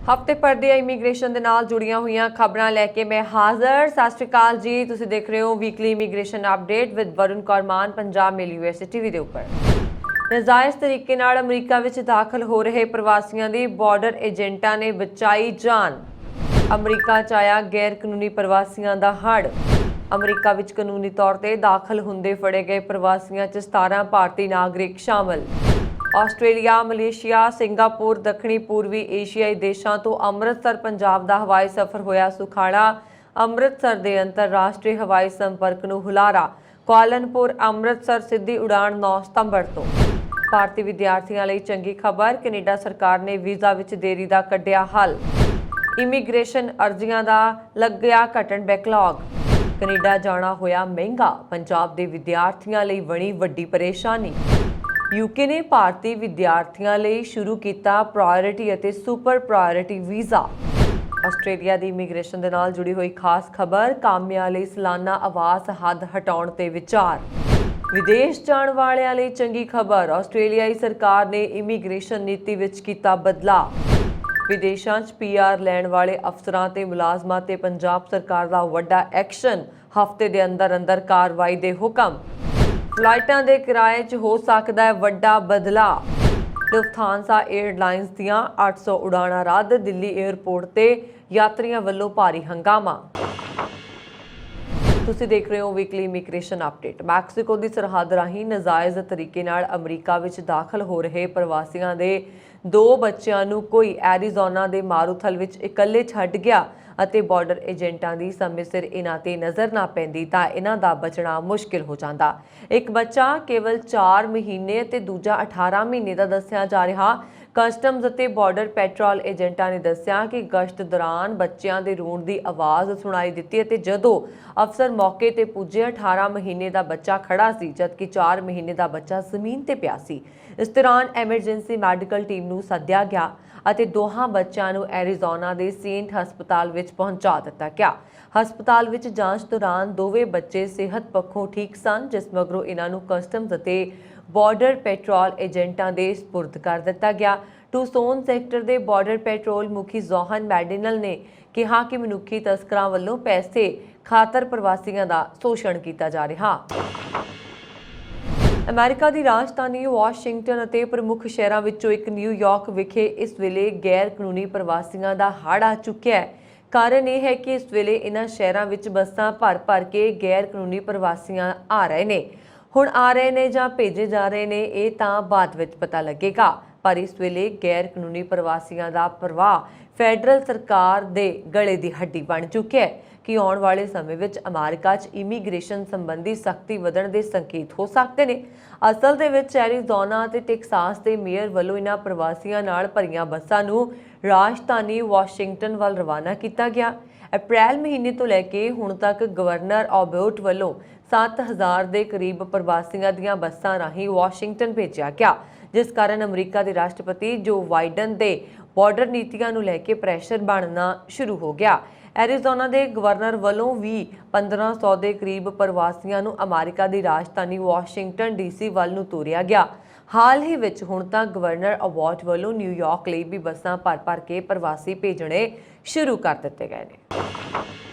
ਹਫ਼ਤੇ ਭਰ ਦੀਆਂ ਇਮੀਗ੍ਰੇਸ਼ਨ ਦੇ ਨਾਲ ਜੁੜੀਆਂ ਹੋਈਆਂ ਖਬਰਾਂ ਲੈ ਕੇ ਮੈਂ ਹਾਜ਼ਰ। ਸਤਿ ਸ਼੍ਰੀ ਅਕਾਲ ਜੀ, ਤੁਸੀਂ ਦੇਖ ਰਹੇ ਹੋ weekly immigration update with Varun Kaur Maan Punjab mail USA TV ਦੇ ਉੱਪਰ। ਨਜਾਇਜ਼ ਤਰੀਕੇ ਨਾਲ ਅਮਰੀਕਾ ਵਿੱਚ ਦਾਖਲ ਹੋ ਰਹੇ ਪ੍ਰਵਾਸੀਆਂ ਦੀ ਬਾਰਡਰ ਏਜੰਟਾਂ ਨੇ ਬਚਾਈ ਜਾਨ। ਅਮਰੀਕਾ 'ਚ ਆਇਆ ਗੈਰ ਕਾਨੂੰਨੀ ਪ੍ਰਵਾਸੀਆਂ ਦਾ ਹੜ੍ਹ। ਅਮਰੀਕਾ ਵਿੱਚ ਕਾਨੂੰਨੀ ਤੌਰ ਤੇ ਦਾਖਲ ਹੁੰਦੇ ਫੜੇ ਗਏ ਪ੍ਰਵਾਸੀਆਂ 'ਚ 17 ਭਾਰਤੀ ਨਾਗਰਿਕ ਸ਼ਾਮਲ। ਆਸਟ੍ਰੇਲੀਆ, ਮਲੇਸ਼ੀਆ, ਸਿੰਗਾਪੁਰ, ਦੱਖਣੀ ਪੂਰਬੀ ਏਸ਼ੀਆਈ ਦੇਸ਼ਾਂ ਤੋਂ ਅੰਮ੍ਰਿਤਸਰ ਪੰਜਾਬ ਦਾ ਹਵਾਈ ਸਫ਼ਰ ਹੋਇਆ ਸੁਖਾਲਾ। ਅੰਮ੍ਰਿਤਸਰ ਦੇ ਅੰਤਰਰਾਸ਼ਟਰੀ ਹਵਾਈ ਸੰਪਰਕ ਨੂੰ ਹੁਲਾਰਾ। ਕੁਆਲਾਲੰਪੁਰ ਅੰਮ੍ਰਿਤਸਰ ਸਿੱਧੀ ਉਡਾਣ 9 ਸਤੰਬਰ ਤੋਂ। ਭਾਰਤੀ ਵਿਦਿਆਰਥੀਆਂ ਲਈ ਚੰਗੀ ਖਬਰ, ਕੈਨੇਡਾ ਸਰਕਾਰ ਨੇ ਵੀਜ਼ਾ ਵਿੱਚ ਦੇਰੀ ਦਾ ਕੱਢਿਆ ਹੱਲ। ਇਮੀਗ੍ਰੇਸ਼ਨ ਅਰਜ਼ੀਆਂ ਦਾ ਲੱਗਿਆ ਘਟਣ ਬੈਕਲੌਗ। ਕੈਨੇਡਾ ਜਾਣਾ ਹੋਇਆ ਮਹਿੰਗਾ, ਪੰਜਾਬ ਦੇ ਵਿਦਿਆਰਥੀਆਂ ਲਈ ਬਣੀ ਵੱਡੀ ਪਰੇਸ਼ਾਨੀ। ਯੂਕੇ ਨੇ ਭਾਰਤੀ ਵਿਦਿਆਰਥੀਆਂ ਲਈ ਸ਼ੁਰੂ ਕੀਤਾ ਪ੍ਰਾਇਓਰਿਟੀ ਅਤੇ ਸੁਪਰ ਪ੍ਰਾਇਓਰਿਟੀ ਵੀਜ਼ਾ। ਆਸਟ੍ਰੇਲੀਆ ਦੀ ਇਮੀਗ੍ਰੇਸ਼ਨ ਦੇ ਨਾਲ ਜੁੜੀ ਹੋਈ ਖਾਸ ਖਬਰ, ਕਾਮਿਆਂ ਲਈ ਸਾਲਾਨਾ ਆਵਾਸ ਹੱਦ ਹਟਾਉਣ ਤੇ ਵਿਚਾਰ। ਵਿਦੇਸ਼ ਜਾਣ ਵਾਲਿਆਂ ਲਈ ਚੰਗੀ ਖਬਰ, ਆਸਟ੍ਰੇਲੀਆਈ ਸਰਕਾਰ ਨੇ ਇਮੀਗ੍ਰੇਸ਼ਨ ਨੀਤੀ ਵਿੱਚ ਕੀਤਾ ਬਦਲਾਅ। ਵਿਦੇਸ਼ਾਂ 'ਚ ਪੀਆਰ ਲੈਣ ਵਾਲੇ ਅਫਸਰਾਂ ਤੇ ਮੁਲਾਜ਼ਮਾਂ ਤੇ ਪੰਜਾਬ ਸਰਕਾਰ ਦਾ ਵੱਡਾ ਐਕਸ਼ਨ, ਹਫ਼ਤੇ ਦੇ ਅੰਦਰ ਕਾਰਵਾਈ ਦੇ ਹੁਕਮ। ਫਲਾਈਟਾਂ ਦੇ ਕਿਰਾਏ 'ਚ ਹੋ ਸਕਦਾ ਹੈ ਵੱਡਾ ਬਦਲਾਅ। ਲੁਫਥਾਂਸਾ ਏਅਰਲਾਈਨਸ ਦੀਆਂ 800 ਉਡਾਣਾਂ ਰੱਦ, ਦਿੱਲੀ ਏਅਰਪੋਰਟ ਤੇ ਯਾਤਰੀਆਂ ਵੱਲੋਂ ਭਾਰੀ ਹੰਗਾਮਾ। ਤੁਸੀਂ ਦੇਖ ਰਹੇ ਹੋ ਵੀਕਲੀ ਇਮੀਗ੍ਰੇਸ਼ਨ ਅਪਡੇਟ। ਮੈਕਸੀਕੋ ਦੀ ਸਰਹੱਦ ਰਾਹੀਂ ਨਜਾਇਜ਼ ਤਰੀਕੇ ਨਾਲ ਅਮਰੀਕਾ ਵਿੱਚ ਦਾਖਲ ਹੋ ਰਹੇ ਪ੍ਰਵਾਸੀਆਂ ਦੇ 2 ਬੱਚਿਆਂ ਨੂੰ ਕੋਈ ਐਰੀਜ਼ੋਨਾ ਦੇ ਮਾਰੂਥਲ ਵਿੱਚ ਇਕੱਲੇ ਛੱਡ ਗਿਆ ਅਤੇ ਬਾਰਡਰ ਏਜੰਟਾਂ ਦੀ ਸਮੇਂ ਸਿਰ ਇਹਨਾਂ ਤੇ ਨਜ਼ਰ ਨਾ ਪੈਂਦੀ ਤਾਂ ਇਹਨਾਂ ਦਾ ਬਚਣਾ ਮੁਸ਼ਕਿਲ ਹੋ ਜਾਂਦਾ। ਇੱਕ ਬੱਚਾ ਕੇਵਲ 4 ਮਹੀਨੇ ਅਤੇ ਦੂਜਾ 18 ਮਹੀਨੇ ਦਾ ਦੱਸਿਆ ਜਾ ਰਿਹਾ। ਕਸਟਮਜ਼ ਅਤੇ ਬਾਰਡਰ ਪੈਟਰੋਲ ਏਜੰਟਾਂ ਨੇ ਦੱਸਿਆ ਕਿ ਗਸ਼ਤ ਦੌਰਾਨ ਬੱਚਿਆਂ ਦੇ ਰੋਣ ਦੀ ਆਵਾਜ਼ ਸੁਣਾਈ ਦਿੱਤੀ ਅਤੇ ਜਦੋਂ ਅਫਸਰ ਮੌਕੇ ਤੇ ਪੁੱਜੇ 18 ਮਹੀਨੇ ਦਾ ਬੱਚਾ ਖੜਾ ਸੀ ਜਦਕਿ 4 ਮਹੀਨੇ ਦਾ ਬੱਚਾ ਜ਼ਮੀਨ ਤੇ ਪਿਆ ਸੀ। ਇਸ ਦੌਰਾਨ ਐਮਰਜੈਂਸੀ ਮੈਡੀਕਲ ਟੀਮ ਨੂੰ ਸੱਦਿਆ ਗਿਆ ਅਤੇ ਦੋਹਾਂ ਬੱਚਿਆਂ ਨੂੰ ਐਰੀਜ਼ੋਨਾ ਦੇ ਸੇਂਟ ਹਸਪਤਾਲ ਵਿੱਚ ਪਹੁੰਚਾ ਦਿੱਤਾ ਗਿਆ। ਹਸਪਤਾਲ ਵਿੱਚ ਜਾਂਚ ਦੌਰਾਨ ਦੋਵੇਂ ਬੱਚੇ ਸਿਹਤ ਪੱਖੋਂ ਠੀਕ ਸਨ, ਜਿਸ ਮਗਰੋਂ ਇਹਨਾਂ ਨੂੰ ਕਸਟਮਜ਼ ਅਤੇ ਬਾਰਡਰ ਪੈਟਰੋਲ ਏਜੰਟਾਂ ਦੇ ਸਪੁਰਦ ਕਰ ਦਿੱਤਾ ਗਿਆ। ਟੂਸੋਨ ਸੈਕਟਰ ਦੇ ਬਾਰਡਰ ਪੈਟਰੋਲ ਮੁਖੀ ਜ਼ੋਹਨ ਮੈਡੀਨਲ ਨੇ ਕਿਹਾ ਕਿ ਮਨੁੱਖੀ ਤਸਕਰਾਂ ਵੱਲੋਂ ਪੈਸੇ ਖਾਤਰ ਪ੍ਰਵਾਸੀਆਂ ਦਾ ਸ਼ੋਸ਼ਣ ਕੀਤਾ ਜਾ ਰਿਹਾ। ਅਮਰੀਕਾ ਦੀ ਰਾਜਧਾਨੀ ਵਾਸ਼ਿੰਗਟਨ ਅਤੇ ਪ੍ਰਮੁੱਖ ਸ਼ਹਿਰਾਂ ਵਿੱਚੋਂ ਇੱਕ ਨਿਊਯਾਰਕ ਵਿਖੇ ਇਸ ਵੇਲੇ ਗੈਰ ਕਾਨੂੰਨੀ ਪ੍ਰਵਾਸੀਆਂ ਦਾ ਹੜ੍ਹ ਆ ਚੁੱਕਿਆ ਹੈ। ਕਾਰਨ ਇਹ ਹੈ ਕਿ ਇਸ ਵੇਲੇ ਇਹਨਾਂ ਸ਼ਹਿਰਾਂ ਵਿੱਚ ਬੱਸਾਂ ਭਰ ਕੇ ਗੈਰ ਕਾਨੂੰਨੀ ਪ੍ਰਵਾਸੀਆਂ ਆ ਰਹੇ ਨੇ। ਹੁਣ ਆ ਰਹੇ ਨੇ ਜਾਂ ਭੇਜੇ ਜਾ ਰਹੇ ਨੇ, ਇਹ ਤਾਂ ਬਾਅਦ ਵਿੱਚ ਪਤਾ ਲੱਗੇਗਾ। ਪਰ ਇਸ ਵੇਲੇ ਗੈਰ ਕਾਨੂੰਨੀ ਪ੍ਰਵਾਸੀਆਂ ਦਾ ਪ੍ਰਵਾਹ ਫੈਡਰਲ ਸਰਕਾਰ ਦੇ ਗਲੇ ਦੀ ਹੱਡੀ ਬਣ ਚੁੱਕਿਆ ਹੈ ਕਿ ਆਉਣ ਵਾਲੇ ਸਮੇਂ ਵਿੱਚ ਅਮਰੀਕਾ 'ਚ ਇਮੀਗ੍ਰੇਸ਼ਨ ਸੰਬੰਧੀ ਸਖਤੀ ਵਧਣ ਦੇ ਸੰਕੇਤ ਹੋ ਸਕਦੇ ਨੇ। ਅਸਲ ਦੇ ਵਿੱਚ ਐਰੀਜ਼ੋਨਾ ਅਤੇ ਟੈਕਸਾਸ ਦੇ ਮੇਅਰ ਵੱਲੋਂ ਇਹਨਾਂ ਪ੍ਰਵਾਸੀਆਂ ਨਾਲ ਭਰੀਆਂ ਬੱਸਾਂ ਨੂੰ ਰਾਜਧਾਨੀ ਵਾਸ਼ਿੰਗਟਨ ਵੱਲ ਰਵਾਨਾ ਕੀਤਾ ਗਿਆ। ਅਪ੍ਰੈਲ ਮਹੀਨੇ ਤੋਂ ਲੈ ਕੇ ਹੁਣ ਤੱਕ ਗਵਰਨਰ ਆਬੋਟ ਵੱਲੋਂ 7000 ਦੇ ਕਰੀਬ ਪ੍ਰਵਾਸੀਆਂ ਦੀਆਂ ਬੱਸਾਂ ਰਾਹੀਂ ਵਾਸ਼ਿੰਗਟਨ ਭੇਜਿਆ ਗਿਆ, ਜਿਸ ਕਾਰਨ ਅਮਰੀਕਾ ਦੇ ਰਾਸ਼ਟਰਪਤੀ ਜੋ ਬਾਈਡਨ ਦੇ ਬਾਰਡਰ ਨੀਤੀਆਂ ਨੂੰ ਲੈ ਕੇ ਪ੍ਰੈਸ਼ਰ ਬਣਨਾ ਸ਼ੁਰੂ ਹੋ ਗਿਆ। ਐਰੀਜ਼ੋਨਾ ਦੇ ਗਵਰਨਰ ਵੱਲੋਂ ਵੀ 1500 ਦੇ ਕਰੀਬ ਪ੍ਰਵਾਸੀਆਂ ਨੂੰ ਅਮਰੀਕਾ ਦੀ ਰਾਜਧਾਨੀ ਵਾਸ਼ਿੰਗਟਨ ਡੀਸੀ ਵੱਲ ਨੂੰ ਤੋਰਿਆ ਗਿਆ। ਹਾਲ ਹੀ ਵਿੱਚ ਹੁਣ ਤੱਕ ਗਵਰਨਰ ਅਬੋਟ ਵੱਲੋਂ ਨਿਊਯਾਰਕ ਲਈ ਵੀ ਬੱਸਾਂ ਭਰ ਕੇ ਪ੍ਰਵਾਸੀ ਭੇਜਣੇ ਸ਼ੁਰੂ ਕਰ ਦਿੱਤੇ ਗਏ ਨੇ।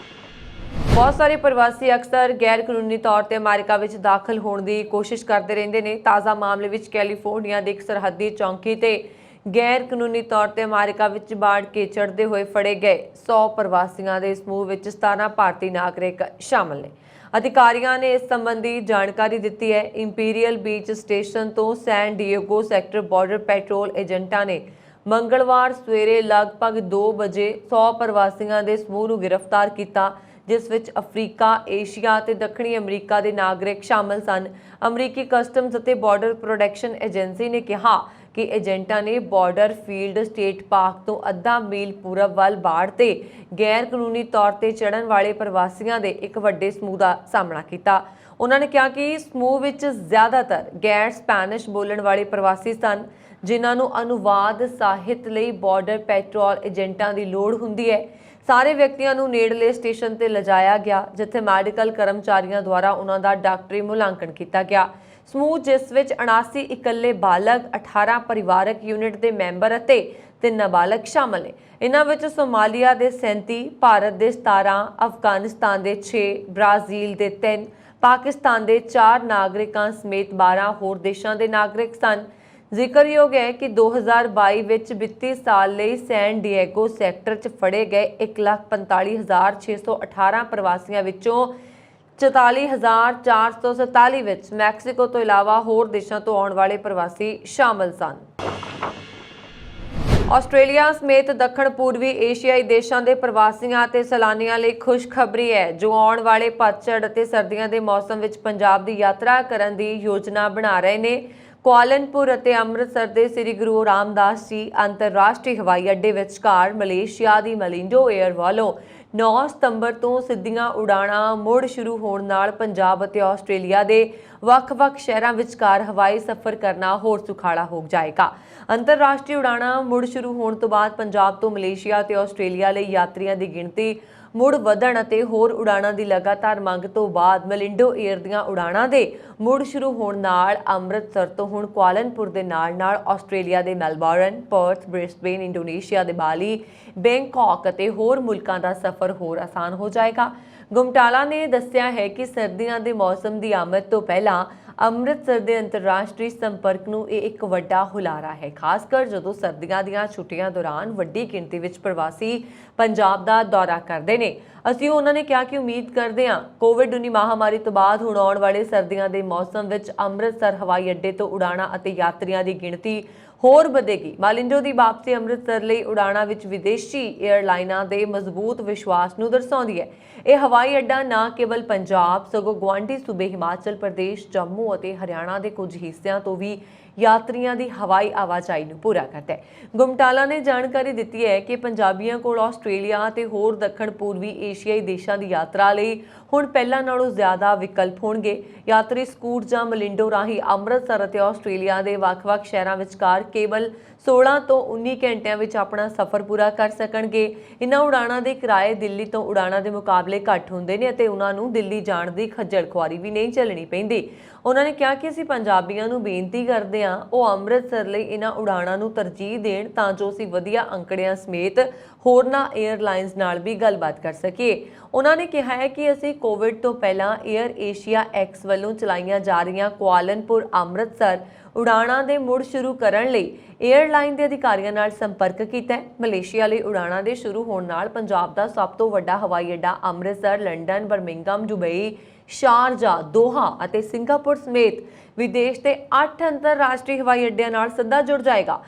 ਬਹੁਤ ਸਾਰੇ ਪ੍ਰਵਾਸੀ ਅਕਸਰ ਗੈਰ ਕਾਨੂੰਨੀ ਤੌਰ ਤੇ ਅਮਰੀਕਾ ਵਿੱਚ ਦਾਖਲ ਹੋਣ ਦੀ ਕੋਸ਼ਿਸ਼ ਕਰਦੇ ਰਹਿੰਦੇ ਨੇ। ਤਾਜ਼ਾ ਮਾਮਲੇ ਵਿੱਚ ਕੈਲੀਫੋਰਨੀਆ ਦੇ ਇੱਕ ਸਰਹੱਦੀ ਚੌਂਕੀ ਤੇ ਗੈਰ ਕਾਨੂੰਨੀ ਤੌਰ ਤੇ ਅਮਰੀਕਾ ਵਿੱਚ ਬਾੜ ਕੇ ਚੜ੍ਹਦੇ ਹੋਏ ਫੜੇ ਗਏ 100 ਪ੍ਰਵਾਸੀਆਂ ਦੇ ਸਮੂਹ ਵਿੱਚ 17 ਭਾਰਤੀ ਨਾਗਰਿਕ ਸ਼ਾਮਲ ਨੇ। ਅਧਿਕਾਰੀਆਂ ਨੇ ਇਸ ਸੰਬੰਧੀ ਜਾਣਕਾਰੀ ਦਿੱਤੀ ਹੈ। ਇੰਪੀਰੀਅਲ ਬੀਚ ਸਟੇਸ਼ਨ ਤੋਂ San Diego sector border patrol ਏਜੰਟਾਂ ਨੇ ਮੰਗਲਵਾਰ ਸਵੇਰੇ ਲਗਭਗ 2 ਵਜੇ 100 ਪ੍ਰਵਾਸੀਆਂ ਦੇ ਸਮੂਹ ਨੂੰ ਗ੍ਰਿਫਤਾਰ ਕੀਤਾ, ਜਿਸ ਵਿੱਚ ਅਫਰੀਕਾ, ਏਸ਼ੀਆ ਅਤੇ ਦੱਖਣੀ ਅਮਰੀਕਾ ਦੇ ਨਾਗਰਿਕ ਸ਼ਾਮਲ ਸਨ। ਅਮਰੀਕੀ ਕਸਟਮਜ਼ ਅਤੇ ਬਾਰਡਰ ਪ੍ਰੋਟੈਕਸ਼ਨ ਏਜੰਸੀ ਨੇ ਕਿਹਾ ਕਿ ਏਜੰਟਾਂ ਨੇ ਬਾਰਡਰ ਫੀਲਡ ਸਟੇਟ ਪਾਰਕ ਤੋਂ ਅੱਧਾ ਮੀਲ ਪੂਰਬ ਵੱਲ ਬਾੜ ਤੇ ਗੈਰ ਕਾਨੂੰਨੀ ਤੌਰ ਤੇ ਚੜ੍ਹਨ ਵਾਲੇ ਪ੍ਰਵਾਸੀਆਂ ਦੇ ਇੱਕ ਵੱਡੇ ਸਮੂਹ ਦਾ ਸਾਹਮਣਾ ਕੀਤਾ। ਉਹਨਾਂ ਨੇ ਕਿਹਾ ਕਿ ਸਮੂਹ ਵਿੱਚ ਜ਼ਿਆਦਾਤਰ ਗੈਰ ਸਪੈਨਿਸ਼ ਬੋਲਣ ਵਾਲੇ ਪ੍ਰਵਾਸੀ ਸਨ, ਜਿਨ੍ਹਾਂ ਨੂੰ ਅਨੁਵਾਦ ਸਾਹਿਤ ਲਈ ਬਾਰਡਰ ਪੈਟਰੋਲ ਏਜੰਟਾਂ ਦੀ ਲੋੜ ਹੁੰਦੀ ਹੈ। ਸਾਰੇ ਵਿਅਕਤੀਆਂ ਨੂੰ ਨੇੜਲੇ ਸਟੇਸ਼ਨ ਤੇ ਲਿਜਾਇਆ ਗਿਆ, ਜਿੱਥੇ ਮੈਡੀਕਲ ਕਰਮਚਾਰੀਆਂ ਦੁਆਰਾ ਉਹਨਾਂ ਦਾ ਡਾਕਟਰੀ ਮੁਲਾਂਕਣ ਕੀਤਾ ਗਿਆ। ਸਮੂਹ ਜਿਸ ਵਿੱਚ 79 ਇਕੱਲੇ ਬਾਲਗ, 18 ਪਰਿਵਾਰਕ ਯੂਨਿਟ ਦੇ ਮੈਂਬਰ ਅਤੇ ਤੇ ਨਾਬਾਲਗ ਸ਼ਾਮਲ ਨੇ। ਇਨ੍ਹਾਂ ਵਿੱਚ ਸੋਮਾਲੀਆ ਦੇ 37, ਭਾਰਤ ਦੇ 17, ਅਫਗਾਨਿਸਤਾਨ ਦੇ 6, ਬ੍ਰਾਜ਼ੀਲ ਦੇ 3, ਪਾਕਿਸਤਾਨ ਦੇ 4 ਨਾਗਰਿਕਾਂ ਸਮੇਤ 12 ਹੋਰ ਦੇਸ਼ਾਂ ਦੇ ਨਾਗਰਿਕ ਸਨ। ਜ਼ਿਕਰਯੋਗ ਹੈ ਕਿ 2022 ਵਿੱਚ ਵਿੱਤੀ ਸਾਲ ਲਈ ਸੈਨ ਡਿਏਗੋ ਸੈਕਟਰ 'ਚ ਫੜੇ ਗਏ 1,45,618 ਪ੍ਰਵਾਸੀਆਂ ਵਿੱਚੋਂ 44,447 ਵਿੱਚ ਮੈਕਸੀਕੋ ਤੋਂ ਇਲਾਵਾ ਹੋਰ ਦੇਸ਼ਾਂ ਤੋਂ ਆਉਣ ਵਾਲੇ ਪ੍ਰਵਾਸੀ ਸ਼ਾਮਲ ਸਨ। ਆਸਟ੍ਰੇਲੀਆ ਸਮੇਤ ਦੱਖਣ ਪੂਰਬੀ ਏਸ਼ੀਆਈ ਦੇਸ਼ਾਂ ਦੇ ਪ੍ਰਵਾਸੀਆਂ ਅਤੇ ਸੈਲਾਨੀਆਂ ਲਈ ਖੁਸ਼ਖਬਰੀ ਹੈ, ਜੋ ਆਉਣ ਵਾਲੇ ਪਤਝੜ ਅਤੇ ਸਰਦੀਆਂ ਦੇ ਮੌਸਮ ਵਿੱਚ ਪੰਜਾਬ ਦੀ ਯਾਤਰਾ ਕਰਨ ਦੀ ਯੋਜਨਾ ਬਣਾ ਰਹੇ ਨੇ। ਕੁਆਲਨਪੁਰ ਅਤੇ ਅੰਮ੍ਰਿਤਸਰ ਦੇ ਸ੍ਰੀ ਗੁਰੂ ਰਾਮਦਾਸ ਜੀ ਅੰਤਰਰਾਸ਼ਟਰੀ ਹਵਾਈ ਅੱਡੇ ਵਿਚਕਾਰ ਮਲੇਸ਼ੀਆ ਦੀ ਮਲਿੰਡੋ 에ਅਰ ਵੱਲੋਂ 9 ਸਤੰਬਰ ਤੋਂ ਸਿੱਧੀਆਂ ਉਡਾਣਾਂ ਮੁੜ ਸ਼ੁਰੂ ਹੋਣ ਨਾਲ ਪੰਜਾਬ ਅਤੇ ਆਸਟ੍ਰੇਲੀਆ ਦੇ ਵੱਖ-ਵੱਖ ਸ਼ਹਿਰਾਂ ਵਿਚਕਾਰ ਹਵਾਈ ਸਫ਼ਰ ਕਰਨਾ ਹੋਰ ਸੁਖਾਲਾ ਹੋ ਜਾਏਗਾ। ਅੰਤਰਰਾਸ਼ਟਰੀ ਉਡਾਣਾਂ ਮੁੜ ਸ਼ੁਰੂ ਹੋਣ ਤੋਂ ਬਾਅਦ ਪੰਜਾਬ ਤੋਂ ਮਲੇਸ਼ੀਆ ਅਤੇ ਆਸਟ੍ਰੇਲੀਆ ਲਈ ਯਾਤਰੀਆਂ ਦੀ ਗਿਣਤੀ ਮੁੜ ਵਧਣ ਅਤੇ ਹੋਰ ਉਡਾਣਾਂ ਦੀ ਲਗਾਤਾਰ ਮੰਗ ਤੋਂ ਬਾਅਦ ਮਲਿੰਡੋ 에ਅਰ ਦੀਆਂ ਉਡਾਣਾਂ ਦੇ ਮੁੜ ਸ਼ੁਰੂ ਹੋਣ ਨਾਲ ਅੰਮ੍ਰਿਤਸਰ ਤੋਂ ਹੁਣ ਕੁਆਲਨਪੁਰ ਦੇ ਨਾਲ-ਨਾਲ ਆਸਟ੍ਰੇਲੀਆ ਦੇ ਮੈਲਬੌਰਨ, ਪਰਥ, ਬ੍ਰਿਸਬੇਨ, ਇੰਡੋਨੇਸ਼ੀਆ ਦੇ ਬਾਲੀ, ਬੈਂਕਾਕ ਅਤੇ ਹੋਰ ਮੁਲਕਾਂ ਦਾ ਸਫ਼ਰ ਹੋਰ ਆਸਾਨ ਹੋ ਜਾਏਗਾ। ਗੁਮਟਾਲਾ ਨੇ ਦੱਸਿਆ ਹੈ ਕਿ ਸਰਦੀਆਂ ਦੇ ਮੌਸਮ ਦੀ ਆਮਦ ਤੋਂ ਪਹਿਲਾਂ ਅੰਮ੍ਰਿਤਸਰ ਦੇ ਅੰਤਰਰਾਸ਼ਟਰੀ ਸੰਪਰਕ ਨੂੰ ਇਹ ਇੱਕ ਵੱਡਾ ਹੁਲਾਰਾ ਹੈ, ਖਾਸ ਕਰ ਜਦੋਂ ਸਰਦੀਆਂ ਦੀਆਂ ਛੁੱਟੀਆਂ ਦੌਰਾਨ ਵੱਡੀ ਗਿਣਤੀ ਵਿੱਚ ਪ੍ਰਵਾਸੀ ਪੰਜਾਬ ਦਾ ਦੌਰਾ ਕਰਦੇ ਨੇ। ਅਸੀਂ ਉਹਨਾਂ ਨੇ ਕਿਹਾ ਕਿ ਉਮੀਦ ਕਰਦੇ ਹਾਂ ਕੋਵਿਡ-19 ਮਹਾਮਾਰੀ ਤੋਂ ਬਾਅਦ ਹੁਣ ਆਉਣ ਵਾਲੇ ਸਰਦੀਆਂ ਦੇ ਮੌਸਮ ਵਿੱਚ ਅੰਮ੍ਰਿਤਸਰ ਹਵਾਈ ਅੱਡੇ ਤੋਂ ਉਡਾਣਾਂ ਅਤੇ ਯਾਤਰੀਆਂ ਦੀ ਗਿਣਤੀ ਹੋਰ ਵਧੇਗੀ। ਮਾਲਿੰਡੋ ਦੀ ਵਾਪਸੀ ਅੰਮ੍ਰਿਤਸਰ ਲਈ ਉਡਾਣਾਂ ਵਿੱਚ ਵਿਦੇਸ਼ੀ ਏਅਰਲਾਈਨਾਂ ਦੇ ਮਜ਼ਬੂਤ ਵਿਸ਼ਵਾਸ ਨੂੰ ਦਰਸਾਉਂਦੀ ਹੈ। ਇਹ ਹਵਾਈ ਅੱਡਾ ਨਾ ਕੇਵਲ ਪੰਜਾਬ ਸਗੋਂ ਗੁਆਂਢੀ ਸੂਬੇ ਹਿਮਾਚਲ ਪ੍ਰਦੇਸ਼, ਜੰਮੂ ਅਤੇ ਹਰਿਆਣਾ ਦੇ ਕੁਝ ਹਿੱਸਿਆਂ ਤੋਂ ਵੀ ਯਾਤਰੀਆਂ ਦੀ ਹਵਾਈ ਆਵਾਜਾਈ ਨੂੰ ਪੂਰਾ ਕਰਦਾ ਹੈ। ਗੁਮਟਾਲਾ ਨੇ ਜਾਣਕਾਰੀ ਦਿੱਤੀ ਹੈ ਕਿ ਪੰਜਾਬੀਆਂ ਕੋਲ ਆਸਟ੍ਰੇਲੀਆ ਅਤੇ ਹੋਰ ਦੱਖਣ ਪੂਰਬੀ ਏਸ਼ੀਆਈ ਦੇਸ਼ਾਂ ਦੀ ਯਾਤਰਾ ਲਈ ਹੁਣ ਪਹਿਲਾਂ ਨਾਲੋਂ ਜ਼ਿਆਦਾ ਵਿਕਲਪ ਹੋਣਗੇ। ਯਾਤਰੀ ਸਕੂਟ ਜਾਂ ਮਲਿੰਡੋ ਰਾਹੀਂ ਅੰਮ੍ਰਿਤਸਰ ਅਤੇ ਆਸਟ੍ਰੇਲੀਆ ਦੇ ਵੱਖ-ਵੱਖ ਸ਼ਹਿਰਾਂ ਵਿਚਕਾਰ ਕੇਵਲ 16 ਤੋਂ 19 ਘੰਟਿਆਂ ਵਿੱਚ ਆਪਣਾ ਸਫ਼ਰ ਪੂਰਾ ਕਰ ਸਕਣਗੇ। ਇਨ੍ਹਾਂ ਉਡਾਣਾਂ ਦੇ ਕਿਰਾਏ ਦਿੱਲੀ ਤੋਂ ਉਡਾਣਾਂ ਦੇ ਮੁਕਾਬਲੇ ਘੱਟ ਹੁੰਦੇ ਨੇ ਅਤੇ ਉਹਨਾਂ ਨੂੰ ਦਿੱਲੀ ਜਾਣ ਦੀ ਖੱਜਲ ਖੁਆਰੀ ਵੀ ਨਹੀਂ ਝੱਲਣੀ ਪੈਂਦੀ। ਉਹਨਾਂ ਨੇ ਕਿਹਾ ਕਿ ਅਸੀਂ ਪੰਜਾਬੀਆਂ ਨੂੰ ਬੇਨਤੀ ਕਰਦੇ ਹਾਂ ਉਹ ਅੰਮ੍ਰਿਤਸਰ ਲਈ ਇਹਨਾਂ ਉਡਾਣਾਂ ਨੂੰ ਤਰਜੀਹ ਦੇਣ ਤਾਂ ਜੋ ਅਸੀਂ ਵਧੀਆ ਅੰਕੜਿਆਂ ਸਮੇਤ ਹੋਰਨਾਂ ਏਅਰਲਾਈਨਸ ਨਾਲ ਵੀ ਗੱਲਬਾਤ ਕਰ ਸਕੀਏ। ਉਹਨਾਂ ਨੇ ਕਿਹਾ ਹੈ ਕਿ ਅਸੀਂ ਕੋਵਿਡ ਤੋਂ ਪਹਿਲਾਂ ਏਅਰ ਏਸ਼ੀਆ ਐਕਸ ਵੱਲੋਂ ਚਲਾਈਆਂ ਜਾ ਰਹੀਆਂ ਕੁਆਲਨਪੁਰ ਅੰਮ੍ਰਿਤਸਰ ਉਡਾਣਾਂ ਦੇ ਮੁੜ ਸ਼ੁਰੂ ਕਰਨ ਲਈ ਏਅਰਲਾਈਨ ਦੇ ਅਧਿਕਾਰੀਆਂ ਨਾਲ ਸੰਪਰਕ ਕੀਤਾ ਹੈ। ਮਲੇਸ਼ੀਆ ਲਈ ਉਡਾਣਾਂ ਦੇ ਸ਼ੁਰੂ ਹੋਣ ਨਾਲ ਪੰਜਾਬ ਦਾ ਸਭ ਤੋਂ ਵੱਡਾ ਹਵਾਈ ਅੱਡਾ Amritsar, London, Birmingham, Dubai, Sharjah, ਦੋਹਾ ਅਤੇ ਸਿੰਗਾਪੁਰ ਸਮੇਤ ਵਿਦੇਸ਼ ਦੇ 8 ਅੰਤਰਰਾਸ਼ਟਰੀ ਹਵਾਈ ਅੱਡਿਆਂ ਨਾਲ ਸਿੱਧਾ ਜੁੜ ਜਾਏਗਾ।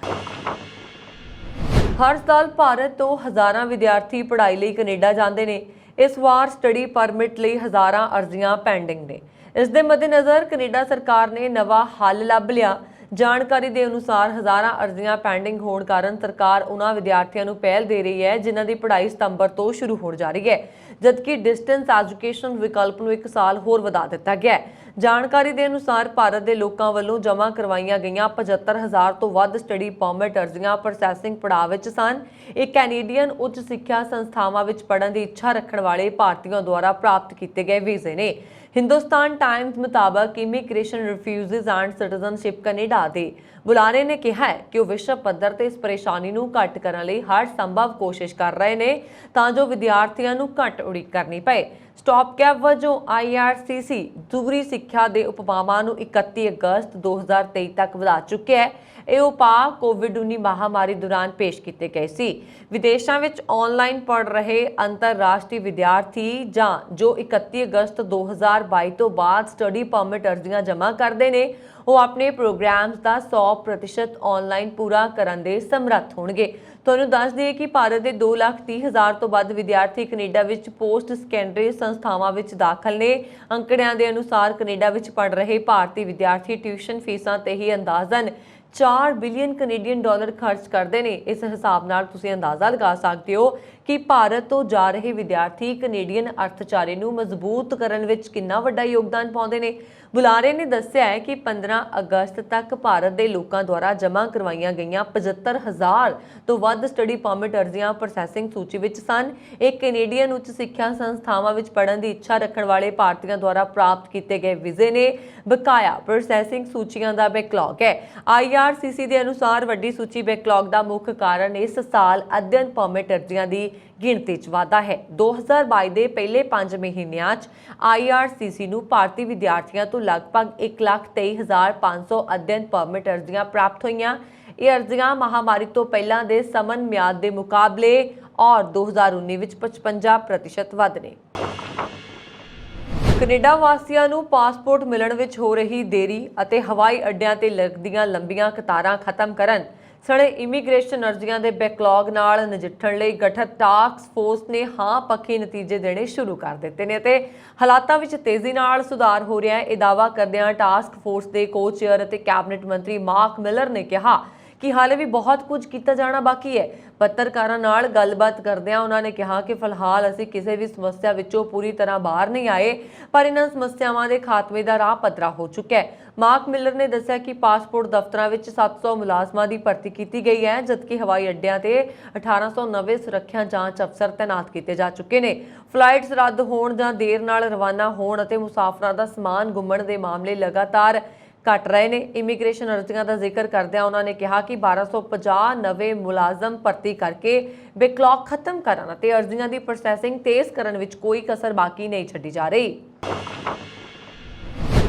ਹਰ ਸਾਲ ਭਾਰਤ ਤੋਂ ਹਜ਼ਾਰਾਂ ਵਿਦਿਆਰਥੀ ਪੜ੍ਹਾਈ ਲਈ ਕੈਨੇਡਾ ਜਾਂਦੇ ਨੇ। ਇਸ ਵਾਰ ਸਟੱਡੀ ਪਰਮਿਟ ਲਈ ਹਜ਼ਾਰਾਂ ਅਰਜ਼ੀਆਂ ਪੈਂਡਿੰਗ ਨੇ। ਇਸ ਦੇ ਮੱਦੇਨਜ਼ਰ ਕੈਨੇਡਾ ਸਰਕਾਰ ਨੇ ਨਵਾਂ ਹੱਲ ਲੱਭ ਲਿਆ। ਜਾਣਕਾਰੀ ਦੇ ਅਨੁਸਾਰ ਹਜ਼ਾਰਾਂ ਅਰਜ਼ੀਆਂ ਪੈਂਡਿੰਗ ਹੋਣ ਕਾਰਨ ਸਰਕਾਰ ਉਹਨਾਂ ਵਿਦਿਆਰਥੀਆਂ ਨੂੰ ਪਹਿਲ ਦੇ ਰਹੀ ਹੈ ਜਿਨ੍ਹਾਂ ਦੀ ਪੜ੍ਹਾਈ ਸਤੰਬਰ ਤੋਂ ਸ਼ੁਰੂ ਹੋਣ ਜਾ ਰਹੀ ਹੈ, ਜਦਕਿ ਡਿਸਟੈਂਸ ਐਜੂਕੇਸ਼ਨ ਵਿਕਲਪ ਨੂੰ 1 ਸਾਲ ਹੋਰ ਵਧਾ ਦਿੱਤਾ ਗਿਆ ਹੈ। ਜਾਣਕਾਰੀ ਦੇ ਅਨੁਸਾਰ ਭਾਰਤ ਦੇ ਲੋਕਾਂ ਵੱਲੋਂ ਜਮ੍ਹਾਂ ਕਰਵਾਈਆਂ ਗਈਆਂ 75,000 ਤੋਂ ਵੱਧ ਸਟੱਡੀ ਪਰਮਿਟ ਅਰਜ਼ੀਆਂ ਪ੍ਰੋਸੈਸਿੰਗ ਪੜਾਅ ਵਿੱਚ ਸਨ। ਇਹ ਕੈਨੇਡੀਅਨ ਉੱਚ ਸਿੱਖਿਆ ਸੰਸਥਾਵਾਂ ਵਿੱਚ ਪੜ੍ਹਨ ਦੀ ਇੱਛਾ ਰੱਖਣ ਵਾਲੇ ਭਾਰਤੀਆਂ ਦੁਆਰਾ ਪ੍ਰਾਪਤ ਕੀਤੇ ਗਏ ਵੀਜ਼ੇ ਨੇ। ਹਿੰਦੁਸਤਾਨ ਟਾਈਮਜ਼ ਮੁਤਾਬਕ ਇਮੀਗ੍ਰੇਸ਼ਨ ਰਿਫਿਊਜ਼ੀਜ਼ ਐਂਡ ਸਿਟੀਜ਼ਨਸ਼ਿਪ ਕੈਨੇਡਾ ਦੇ ਬੁਲਾਰੇ ਨੇ ਕਿਹਾ ਹੈ ਕਿ ਉਹ ਵਿਸ਼ਵ ਪੱਧਰ ਤੇ ਇਸ ਪਰੇਸ਼ਾਨੀ ਨੂੰ ਘੱਟ ਕਰਨ ਲਈ ਹਰ ਸੰਭਵ ਕੋਸ਼ਿਸ਼ ਕਰ ਰਹੇ ਨੇ ਤਾਂ ਜੋ ਵਿਦਿਆਰਥੀਆਂ ਨੂੰ ਘੱਟ ਉਡੀਕ ਕਰਨੀ ਪਏ। ਸਟਾਪ ਕੈਪ ਵਜੋਂ IRCC ਦੂਰੀ ਸਿੱਖਿਆ ਦੇ ਉਪਾਵਾਂ ਨੂੰ 31 ਅਗਸਤ 2023 ਤੱਕ ਵਧਾ ਚੁੱਕਿਆ ਹੈ। ਇਹ ਉਪਾਅ ਕੋਵਿਡ-19 ਮਹਾਮਾਰੀ ਦੌਰਾਨ ਪੇਸ਼ ਕੀਤੇ ਗਏ ਸੀ। ਵਿਦੇਸ਼ਾਂ ਵਿੱਚ ਆਨਲਾਈਨ ਪੜ੍ਹ ਰਹੇ ਅੰਤਰਰਾਸ਼ਟਰੀ ਵਿਦਿਆਰਥੀ ਜਾਂ ਜੋ 31 ਅਗਸਤ 2022 ਤੋਂ ਬਾਅਦ ਸਟੱਡੀ ਪਰਮਿਟ ਅਰਜ਼ੀਆਂ ਜਮ੍ਹਾਂ ਕਰਦੇ ਨੇ ਉਹ ਆਪਣੇ ਪ੍ਰੋਗਰਾਮਸ ਦਾ 100% ਆਨਲਾਈਨ ਪੂਰਾ ਕਰਨ ਦੇ ਸਮਰੱਥ ਹੋਣਗੇ। ਤੁਹਾਨੂੰ ਦੱਸ ਦਈਏ ਕਿ ਭਾਰਤ ਦੇ 2,30,000 ਤੋਂ ਵੱਧ ਵਿਦਿਆਰਥੀ ਕੈਨੇਡਾ ਵਿੱਚ ਪੋਸਟ ਸੈਕੰਡਰੀ ਸੰਸਥਾਵਾਂ ਵਿੱਚ ਦਾਖਲ ਨੇ। ਅੰਕੜਿਆਂ ਦੇ ਅਨੁਸਾਰ ਕੈਨੇਡਾ ਵਿੱਚ ਪੜ੍ਹ ਰਹੇ ਭਾਰਤੀ ਵਿਦਿਆਰਥੀ ਟਿਊਸ਼ਨ ਫੀਸਾਂ ਤੇ ਹੀ ਅੰਦਾਜ਼ਨ 4 ਬਿਲੀਅਨ ਕੈਨੇਡੀਅਨ ਡਾਲਰ ਖਰਚ ਕਰਦੇ ਨੇ। ਇਸ ਹਿਸਾਬ ਨਾਲ ਤੁਸੀਂ ਅੰਦਾਜ਼ਾ ਲਗਾ ਸਕਦੇ ਹੋ ਕਿ ਭਾਰਤ ਤੋਂ ਜਾ ਰਹੇ ਵਿਦਿਆਰਥੀ ਕੈਨੇਡੀਅਨ ਅਰਥਚਾਰੇ ਨੂੰ ਮਜ਼ਬੂਤ ਕਰਨ ਵਿੱਚ ਕਿੰਨਾ ਵੱਡਾ ਯੋਗਦਾਨ ਪਾਉਂਦੇ ਨੇ। ਬੁਲਾਰੇ ਨੇ ਦੱਸਿਆ ਹੈ ਕਿ 15 ਅਗਸਤ ਤੱਕ ਭਾਰਤ ਦੇ ਲੋਕਾਂ ਦੁਆਰਾ ਜਮ੍ਹਾਂ ਕਰਵਾਈਆਂ ਗਈਆਂ 75,000 ਤੋਂ ਵੱਧ ਸਟੱਡੀ ਪਰਮਿਟ ਅਰਜ਼ੀਆਂ ਪ੍ਰੋਸੈਸਿੰਗ ਸੂਚੀ ਵਿੱਚ ਸਨ। ਇਹ ਕੈਨੇਡੀਅਨ ਉੱਚ ਸਿੱਖਿਆ ਸੰਸਥਾਵਾਂ ਵਿੱਚ ਪੜ੍ਹਨ ਦੀ ਇੱਛਾ ਰੱਖਣ ਵਾਲੇ ਭਾਰਤੀਆਂ ਦੁਆਰਾ ਪ੍ਰਾਪਤ ਕੀਤੇ ਗਏ ਵੀਜ਼ੇ ਨੇ। ਬਕਾਇਆ ਪ੍ਰੋਸੈਸਿੰਗ ਸੂਚੀਆਂ ਦਾ ਬੈਕਲੌਗ ਹੈ। IRCC ਦੇ ਅਨੁਸਾਰ ਵੱਡੀ ਸੂਚੀ ਬੈਕਲੌਗ ਦਾ ਮੁੱਖ ਕਾਰਨ ਇਸ ਸਾਲ ਅਧਿਐਨ ਪਰਮਿਟ ਅਰਜ਼ੀਆਂ ਦੀ ਗਿਣਤੀ 'ਚ ਵਾਧਾ ਹੈ। 2022 ਦੇ ਪਹਿਲੇ 5 ਮਹੀਨਿਆਂ 'ਚ IRCC ਨੂੰ ਭਾਰਤੀ ਵਿਦਿਆਰਥੀਆਂ ਤੋਂ ਲਗਭਗ 1,23,500 ਅਧਿਐਨ ਪਰਮਿਟ ਅਰਜ਼ੀਆਂ ਪ੍ਰਾਪਤ ਹੋਈਆਂ। ਇਹ ਅਰਜ਼ੀਆਂ ਮਹਾਮਾਰੀ ਤੋਂ ਪਹਿਲਾਂ ਦੇ ਸਮਨ ਮਿਆਦ ਦੇ ਮੁਕਾਬਲੇ ਔਰ 2019 ਵਿੱਚ 55% ਵੱਧ ਨੇ। ਕੈਨੇਡਾ ਵਾਸੀਆਂ ਨੂੰ ਪਾਸਪੋਰਟ ਮਿਲਣ ਵਿੱਚ ਹੋ ਰਹੀ ਦੇਰੀ ਅਤੇ ਹਵਾਈ ਅੱਡਿਆਂ ਤੇ ਲੱਗਦੀਆਂ ਲੰਬੀਆਂ ਕਤਾਰਾਂ ਖਤਮ ਕਰਨ ਸਣੇ ਇਮੀਗ੍ਰੇਸ਼ਨ ਅਰਜ਼ੀਆਂ ਦੇ ਬੈਕਲੌਗ ਨਾਲ ਨਜਿੱਠਣ ਲਈ ਗਠਿਤ ਟਾਸਕ ਫੋਰਸ ਨੇ ਹਾਂ ਪੱਖੀ ਨਤੀਜੇ ਦੇਣੇ ਸ਼ੁਰੂ ਕਰ ਦਿੱਤੇ ਨੇ ਅਤੇ ਹਾਲਾਤਾਂ ਵਿੱਚ ਤੇਜ਼ੀ ਨਾਲ ਸੁਧਾਰ ਹੋ ਰਿਹਾ ਹੈ। ਇਹ ਦਾਅਵਾ ਕਰਦਿਆਂ ਟਾਸਕ ਫੋਰਸ ਦੇ ਕੋ-ਚੇਅਰ ਅਤੇ ਕੈਬਨਿਟ ਮੰਤਰੀ ਮਾਰਕ ਮਿਲਰ ਨੇ ਕਿਹਾ ਕਿ ਹਾਲੇ ਵੀ ਬਹੁਤ ਕੁਝ ਕੀਤਾ ਜਾਣਾ ਬਾਕੀ ਹੈ। ਪੱਤਰਕਾਰਾਂ ਨਾਲ ਗੱਲਬਾਤ ਕਰਦਿਆਂ ਉਹਨਾਂ ਨੇ ਕਿਹਾ ਕਿ ਫਿਲਹਾਲ ਅਸੀਂ ਕਿਸੇ ਵੀ ਸਮੱਸਿਆ ਵਿੱਚੋਂ ਪੂਰੀ ਤਰ੍ਹਾਂ ਬਾਹਰ ਨਹੀਂ ਆਏ, ਪਰ ਇਹਨਾਂ ਸਮੱਸਿਆਵਾਂ ਦੇ ਖਾਤਮੇ ਦਾ ਰਾਹ ਪੱਧਰਾ ਹੋ ਚੁੱਕਾ ਹੈ। ਮਾਰਕ ਮਿਲਰ ਨੇ ਦੱਸਿਆ ਕਿ ਪਾਸਪੋਰਟ ਦਫ਼ਤਰਾਂ ਵਿੱਚ 700 ਮੁਲਾਜ਼ਮਾਂ ਦੀ ਭਰਤੀ ਕੀਤੀ ਗਈ ਹੈ, ਜਦਕਿ ਹਵਾਈ ਅੱਡਿਆਂ ਤੇ 1890 ਸੁਰੱਖਿਆ ਜਾਂਚ ਅਫਸਰ ਤੈਨਾਤ ਕੀਤੇ ਜਾ ਚੁੱਕੇ ਨੇ। ਫਲਾਈਟਸ ਰੱਦ ਹੋਣ ਜਾਂ ਦੇਰ ਨਾਲ ਰਵਾਨਾ ਹੋਣ ਅਤੇ ਮੁਸਾਫਰਾਂ ਦਾ ਸਮਾਨ ਗੁੰਮਣ ਦੇ ਮਾਮਲੇ ਲਗਾਤਾਰ ਘਟ ਰਹੇ ਨੇ। ਇਮੀਗ੍ਰੇਸ਼ਨ ਅਰਜ਼ੀਆਂ ਦਾ ਜ਼ਿਕਰ ਕਰਦਿਆਂ ਉਹਨਾਂ ਨੇ ਕਿਹਾ ਕਿ 1250 ਨਵੇਂ ਮੁਲਾਜ਼ਮ ਭਰਤੀ ਕਰਕੇ ਬੈਕਲੌਗ ਖਤਮ ਕਰਨ ਅਤੇ ਅਰਜ਼ੀਆਂ ਦੀ ਪ੍ਰੋਸੈਸਿੰਗ ਤੇਜ਼ ਕਰਨ ਵਿੱਚ ਕੋਈ ਕਸਰ ਬਾਕੀ ਨਹੀਂ ਛੱਡੀ ਜਾ ਰਹੀ।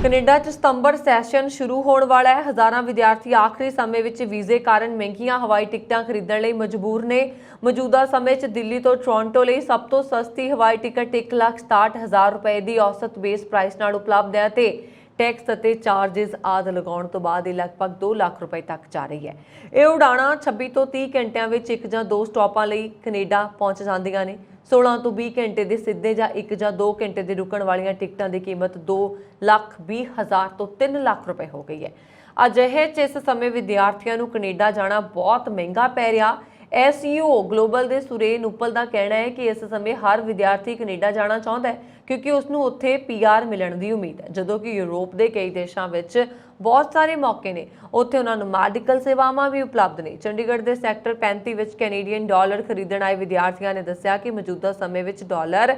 ਕੈਨੇਡਾ 'ਚ ਸਤੰਬਰ ਸੈਸ਼ਨ ਸ਼ੁਰੂ ਹੋਣ ਵਾਲਾ ਹੈ। ਹਜ਼ਾਰਾਂ ਵਿਦਿਆਰਥੀ ਆਖਰੀ ਸਮੇਂ ਵਿੱਚ ਵੀਜ਼ੇ ਕਾਰਨ ਮਹਿੰਗੀਆਂ ਹਵਾਈ ਟਿਕਟਾਂ ਖਰੀਦਣ ਲਈ ਮਜਬੂਰ ਨੇ। ਮੌਜੂਦਾ ਸਮੇਂ 'ਚ ਦਿੱਲੀ ਤੋਂ ਟੋਰਾਂਟੋ ਲਈ ਸਭ ਤੋਂ ਸਸਤੀ ਹਵਾਈ ਟਿਕਟ 1,67,000 ਰੁਪਏ ਦੀ ਔਸਤ ਬੇਸ ਪ੍ਰਾਈਸ ਨਾਲ ਉਪਲਬਧ ਹੈ ਤੇ ਟੈਕਸ ਅਤੇ ਚਾਰजेस ਆਦਿ ਲਗਾਉਣ ਤੋਂ ਬਾਅਦ ਇਹ ਲਗਭਗ 2 ਲੱਖ ਰੁਪਏ ਤੱਕ ਜਾ ਰਹੀ ਹੈ। ਇਹ ਉਡਾਣਾਂ 26 ਤੋਂ 30 ਘੰਟਿਆਂ ਵਿੱਚ 1 ਜਾਂ 2 ਸਟਾਪਾਂ ਲਈ ਕੈਨੇਡਾ ਪਹੁੰਚ ਜਾਂਦੀਆਂ ਨੇ। 16 ਤੋਂ 20 ਘੰਟੇ ਦੇ ਸਿੱਧੇ ਜਾਂ 1 ਜਾਂ 2 ਘੰਟੇ ਦੇ ਰੁਕਣ ਵਾਲੀਆਂ ਟਿਕਟਾਂ ਦੀ ਕੀਮਤ 2,20,000 ਤੋਂ 3 ਲੱਖ ਰੁਪਏ ਹੋ ਗਈ ਹੈ। ਅਜਿਹੇ 'ਚ ਇਸ ਸਮੇਂ ਵਿਦਿਆਰਥੀਆਂ ਨੂੰ ਕੈਨੇਡਾ ਜਾਣਾ ਬਹੁਤ ਮਹਿੰਗਾ ਪੈ ਰਿਹਾ। SEO ਗਲੋਬਲ ਦੇ ਸੁਰੇਨ ਉਪਲ ਦਾ ਕਹਿਣਾ ਹੈ ਕਿ ਇਸ ਸਮੇਂ ਹਰ ਵਿਦਿਆਰਥੀ ਕੈਨੇਡਾ ਜਾਣਾ ਚਾਹੁੰਦਾ ਹੈ ਕਿਉਂਕਿ ਉਸ ਨੂੰ ਉੱਥੇ PR ਮਿਲਣ ਦੀ ਉਮੀਦ ਹੈ, ਜਦੋਂ ਕਿ ਯੂਰਪ ਦੇ ਕਈ ਦੇਸ਼ਾਂ ਵਿੱਚ ਬਹੁਤ ਸਾਰੇ ਮੌਕੇ ਨੇ। ਉੱਥੇ ਉਹਨਾਂ ਨੂੰ ਮੈਡੀਕਲ ਸੇਵਾਵਾਂ ਵੀ ਉਪਲਬਧ ਨੇ। ਚੰਡੀਗੜ੍ਹ ਦੇ ਸੈਕਟਰ 35 ਵਿੱਚ ਕੈਨੇਡੀਅਨ ਡਾਲਰ ਖਰੀਦਣ ਆਏ ਵਿਦਿਆਰਥੀਆਂ ਨੇ ਦੱਸਿਆ ਕਿ ਮੌਜੂਦਾ ਸਮੇਂ ਵਿੱਚ ਡਾਲਰ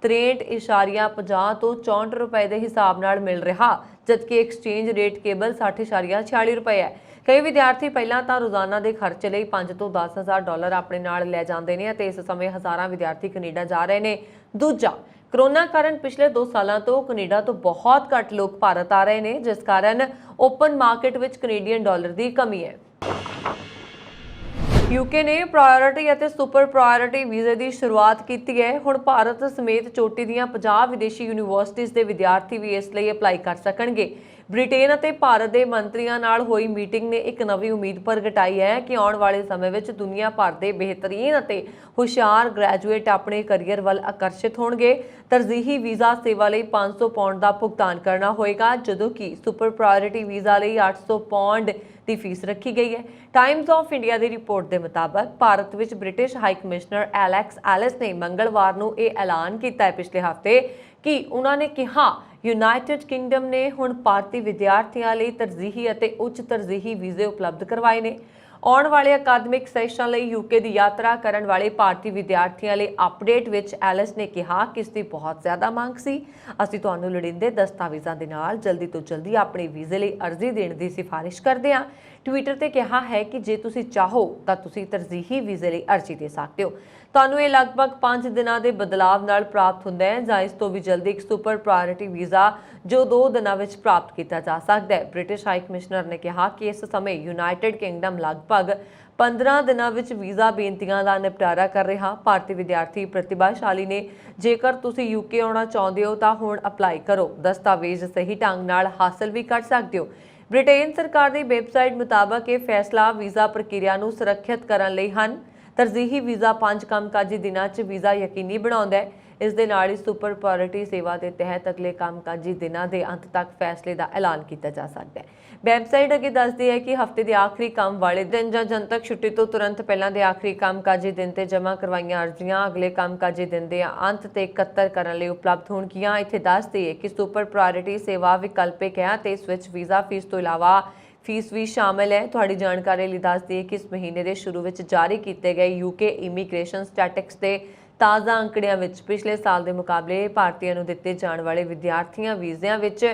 63.50 ਤੋਂ 64 ਰੁਪਏ ਦੇ ਹਿਸਾਬ ਨਾਲ ਮਿਲ ਰਿਹਾ, ਜਦਕਿ ਐਕਸਚੇਂਜ ਰੇਟ ਕੇਵਲ 60.46 ਰੁਪਏ ਹੈ। ਕਈ ਵਿਦਿਆਰਥੀ ਪਹਿਲਾਂ ਤਾਂ ਰੋਜ਼ਾਨਾ ਦੇ ਖਰਚੇ ਲਈ 5 ਤੋਂ 10,000 ਡਾਲਰ ਆਪਣੇ ਨਾਲ ਲੈ ਜਾਂਦੇ ਨੇ ਅਤੇ ਇਸ ਸਮੇਂ ਹਜ਼ਾਰਾਂ ਵਿਦਿਆਰਥੀ ਕੈਨੇਡਾ ਜਾ ਰਹੇ ਨੇ। ਦੂਜਾ, ਕੋਰੋਨਾ ਕਾਰਨ ਪਿਛਲੇ 2 ਸਾਲਾਂ ਤੋਂ ਕੈਨੇਡਾ ਤੋਂ ਬਹੁਤ ਘੱਟ ਲੋਕ ਭਾਰਤ ਆ ਰਹੇ ਨੇ, ਜਿਸ ਕਾਰਨ ਓਪਨ ਮਾਰਕੀਟ ਵਿੱਚ ਕੈਨੇਡੀਅਨ ਡਾਲਰ ਦੀ ਕਮੀ ਹੈ। UK ਨੇ ਪ੍ਰਾਇੋਰਟੀ ਅਤੇ ਸੁਪਰ ਪ੍ਰਾਇੋਰਟੀ ਵੀਜ਼ੇ ਦੀ ਸ਼ੁਰੂਆਤ ਕੀਤੀ ਹੈ। ਹੁਣ ਭਾਰਤ ਸਮੇਤ ਚੋਟੀ ਦੀਆਂ 50 ਵਿਦੇਸ਼ੀ ਯੂਨੀਵਰਸਿਟੀਜ਼ ਦੇ ਵਿਦਿਆਰਥੀ ਵੀ ਇਸ ਲਈ ਅਪਲਾਈ ਕਰ ਸਕਣਗੇ। ਬ੍ਰਿਟੇਨ ਅਤੇ ਭਾਰਤ ਦੇ ਮੰਤਰੀਆਂ ਨਾਲ ਹੋਈ ਮੀਟਿੰਗ ਨੇ ਇੱਕ ਨਵੀਂ ਉਮੀਦ ਪ੍ਰਗਟਾਈ ਹੈ ਕਿ ਆਉਣ ਵਾਲੇ ਸਮੇਂ ਵਿੱਚ ਦੁਨੀਆ ਭਰ ਦੇ ਬਿਹਤਰੀਨ ਅਤੇ ਹੁਸ਼ਿਆਰ ਗ੍ਰੈਜੂਏਟ ਆਪਣੇ ਕੈਰੀਅਰ ਵੱਲ ਆਕਰਸ਼ਿਤ ਹੋਣਗੇ। ਤਰਜੀਹੀ ਵੀਜ਼ਾ ਸੇਵਾ ਲਈ 500 ਪਾਉਂਡ ਦਾ ਭੁਗਤਾਨ ਕਰਨਾ ਹੋਏਗਾ, ਜਦੋਂ ਕਿ ਸੁਪਰ ਪ੍ਰਾਇੋਰਟੀ ਵੀਜ਼ਾ ਲਈ 800 ਪਾਉਂਡ ਦੀ ਫੀਸ ਰੱਖੀ ਗਈ ਹੈ। Times of India the report ਦੇ ਮੁਤਾਬਕ ਭਾਰਤ ਵਿੱਚ British high commissioner Alex Alice ਨੇ ਮੰਗਲਵਾਰ ਨੂੰ ਇਹ ਐਲਾਨ ਕੀਤਾ ਹੈ ਪਿਛਲੇ ਹਫ਼ਤੇ ਕਿ ਉਹਨਾਂ ਨੇ ਕਿਹਾ ਯੂਨਾਈਟਿਡ ਕਿੰਗਡਮ ਨੇ ਹੁਣ ਭਾਰਤੀ ਵਿਦਿਆਰਥੀਆਂ ਲਈ ਤਰਜੀਹੀ ਅਤੇ ਉੱਚ ਤਰਜੀਹੀ ਵੀਜ਼ੇ ਉਪਲਬਧ ਕਰਵਾਏ ਨੇ। ਆਉਣ ਵਾਲੇ ਅਕਾਦਮਿਕ ਸੈਸ਼ਨ ਲਈ UK ਦੀ ਯਾਤਰਾ ਕਰਨ ਵਾਲੇ ਭਾਰਤੀ ਵਿਦਿਆਰਥੀਆਂ ਲਈ ਅਪਡੇਟ ਵਿੱਚ ਐਲਿਸ ਨੇ ਕਿਹਾ ਕਿ ਇਸ ਦੀ ਬਹੁਤ ਜ਼ਿਆਦਾ ਮੰਗ ਸੀ। ਅਸੀਂ ਤੁਹਾਨੂੰ ਲੋੜੀਂਦੇ ਦਸਤਾਵੇਜ਼ਾਂ ਦੇ ਨਾਲ ਜਲਦੀ ਤੋਂ ਜਲਦੀ ਆਪਣੇ ਵੀਜ਼ੇ ਲਈ ਅਰਜ਼ੀ ਦੇਣ ਦੀ ਸਿਫਾਰਿਸ਼ ਕਰਦੇ ਹਾਂ। ਟਵਿੱਟਰ ਤੇ ਕਿਹਾ ਹੈ ਕਿ ਜੇ ਤੁਸੀਂ ਚਾਹੋ ਤਾਂ ਤੁਸੀਂ ਤਰਜੀਹੀ ਵੀਜ਼ੇ ਲਈ ਅਰਜ਼ੀ ਦੇ ਸਕਦੇ ਹੋ। ਤੁਹਾਨੂੰ ਇਹ ਲਗਭਗ 5 ਦਿਨਾਂ ਦੇ ਬਦਲਾਵ ਨਾਲ ਪ੍ਰਾਪਤ ਹੁੰਦਾ ਹੈ ਜਾਂ ਇਸ ਤੋਂ ਵੀ ਜਲਦੀ ਇੱਕ ਸੁਪਰ ਪ੍ਰਾਇੋਰਟੀ ਵੀਜ਼ਾ ਜੋ 2 ਦਿਨਾਂ ਵਿੱਚ ਪ੍ਰਾਪਤ ਕੀਤਾ ਜਾ ਸਕਦਾ ਹੈ। ਬ੍ਰਿਟਿਸ਼ ਹਾਈ ਕਮਿਸ਼ਨਰ ਨੇ ਕਿਹਾ ਕਿ ਇਸ ਸਮੇਂ ਯੂਨਾਈਟਿਡ ਕਿੰਗਡਮ ਲਗਭਗ 15 ਦਿਨਾਂ ਵਿੱਚ ਵੀਜ਼ਾ ਬੇਨਤੀਆਂ ਦਾ ਨਿਪਟਾਰਾ ਕਰ ਰਿਹਾ। ਭਾਰਤੀ ਵਿਦਿਆਰਥੀ ਪ੍ਰਤਿਭਾਸ਼ਾਲੀ ਨੇ। ਜੇਕਰ ਤੁਸੀਂ UK ਆਉਣਾ ਚਾਹੁੰਦੇ ਹੋ ਤਾਂ ਹੁਣ ਅਪਲਾਈ ਕਰੋ। ਦਸਤਾਵੇਜ਼ ਸਹੀ ਢੰਗ ਨਾਲ ਹਾਸਲ ਵੀ ਕਰ ਸਕਦੇ ਹੋ। ਬ੍ਰਿਟੇਨ ਸਰਕਾਰ ਦੀ ਵੈਬਸਾਈਟ ਮੁਤਾਬਕ ਇਹ ਫੈਸਲਾ ਵੀਜ਼ਾ ਪ੍ਰਕਿਰਿਆ ਨੂੰ ਸੁਰੱਖਿਅਤ ਕਰਨ ਲਈ ਹਨ। ਤਰਜੀਹੀ ਵੀਜ਼ਾ 5 ਕੰਮਕਾਜੀ ਦਿਨਾਂ 'ਚ ਵੀਜ਼ਾ ਯਕੀਨੀ ਬਣਾਉਂਦਾ ਹੈ। ਇਸ ਦੇ ਨਾਲ ਹੀ ਸੁਪਰ ਪ੍ਰਾਇੋਰਟੀ ਸੇਵਾ ਦੇ ਤਹਿਤ ਅਗਲੇ ਕੰਮਕਾਜੀ ਦਿਨਾਂ ਦੇ ਅੰਤ ਤੱਕ ਫੈਸਲੇ ਦਾ ਐਲਾਨ ਕੀਤਾ ਜਾ ਸਕਦਾ ਹੈ। ਵੈਬਸਾਈਟ ਅੱਗੇ ਦੱਸਦੀ ਹੈ ਕਿ ਹਫ਼ਤੇ ਦੇ ਆਖਰੀ ਕੰਮ ਵਾਲੇ ਦਿਨ ਜਾਂ ਜਨਤਕ ਛੁੱਟੀ ਤੋਂ ਤੁਰੰਤ ਪਹਿਲਾਂ ਦੇ ਆਖਰੀ ਕੰਮਕਾਜੀ ਦਿਨ ਤੇ ਜਮ੍ਹਾਂ ਕਰਵਾਈਆਂ ਅਰਜ਼ੀਆਂ ਅਗਲੇ ਕੰਮਕਾਜੀ ਦਿਨ ਦੇ ਅੰਤ ਤੇ ਇਕੱਤਰ ਕਰਨ ਲਈ ਉਪਲਬਧ ਹੋਣਗੀਆਂ। ਇੱਥੇ ਦੱਸ ਦਈਏ ਕਿ ਸੁਪਰ ਪ੍ਰਾਇੋਰਟੀ ਸੇਵਾ ਵਿਕਲਪਿਕ ਹੈ ਤੇ ਇਸ ਵਿੱਚ ਵੀਜ਼ਾ ਫੀਸ ਤੋਂ ਇਲਾਵਾ ਫੀਸ ਵੀ ਸ਼ਾਮਲ ਹੈ। ਤੁਹਾਡੀ ਜਾਣਕਾਰੀ ਲਈ ਦੱਸ ਦਈਏ ਕਿ ਇਸ ਮਹੀਨੇ ਦੇ ਸ਼ੁਰੂ ਵਿੱਚ ਜਾਰੀ ਕੀਤੇ ਗਏ ਯੂਕੇ ਇਮੀਗ੍ਰੇਸ਼ਨ ਸਟੈਟਿਕਸ ਦੇ ਤਾਜ਼ਾ ਅੰਕੜਿਆਂ ਵਿੱਚ ਪਿਛਲੇ ਸਾਲ ਦੇ ਮੁਕਾਬਲੇ ਭਾਰਤੀਆਂ ਨੂੰ ਦਿੱਤੇ ਜਾਣ ਵਾਲੇ ਵਿਦਿਆਰਥੀਆਂ ਵੀਜ਼ਿਆਂ ਵਿੱਚ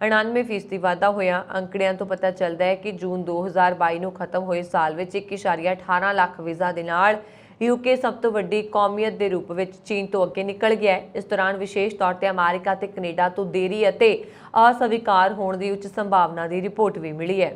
99% ਵਾਧਾ ਹੋਇਆ। ਅੰਕੜਿਆਂ ਤੋਂ ਪਤਾ ਚੱਲਦਾ ਹੈ ਕਿ ਜੂਨ 2022 ਨੂੰ ਖਤਮ ਹੋਏ ਸਾਲ ਵਿੱਚ 1.18 ਲੱਖ ਵੀਜ਼ਾ ਦੇ ਨਾਲ ਯੂਕੇ ਸਭ ਤੋਂ ਵੱਡੀ ਕੌਮੀਅਤ ਦੇ ਰੂਪ ਵਿੱਚ ਚੀਨ ਤੋਂ ਅੱਗੇ ਨਿਕਲ ਗਿਆ ਹੈ। ਇਸ ਦੌਰਾਨ ਵਿਸ਼ੇਸ਼ ਤੌਰ ਤੇ ਅਮਰੀਕਾ ਤੇ ਕੈਨੇਡਾ ਤੋਂ ਦੇਰੀ ਅਤੇ ਅਸਵੀਕਾਰ ਹੋਣ ਦੀ ਉੱਚ ਸੰਭਾਵਨਾ ਦੀ ਰਿਪੋਰਟ ਵੀ ਮਿਲੀ ਹੈ।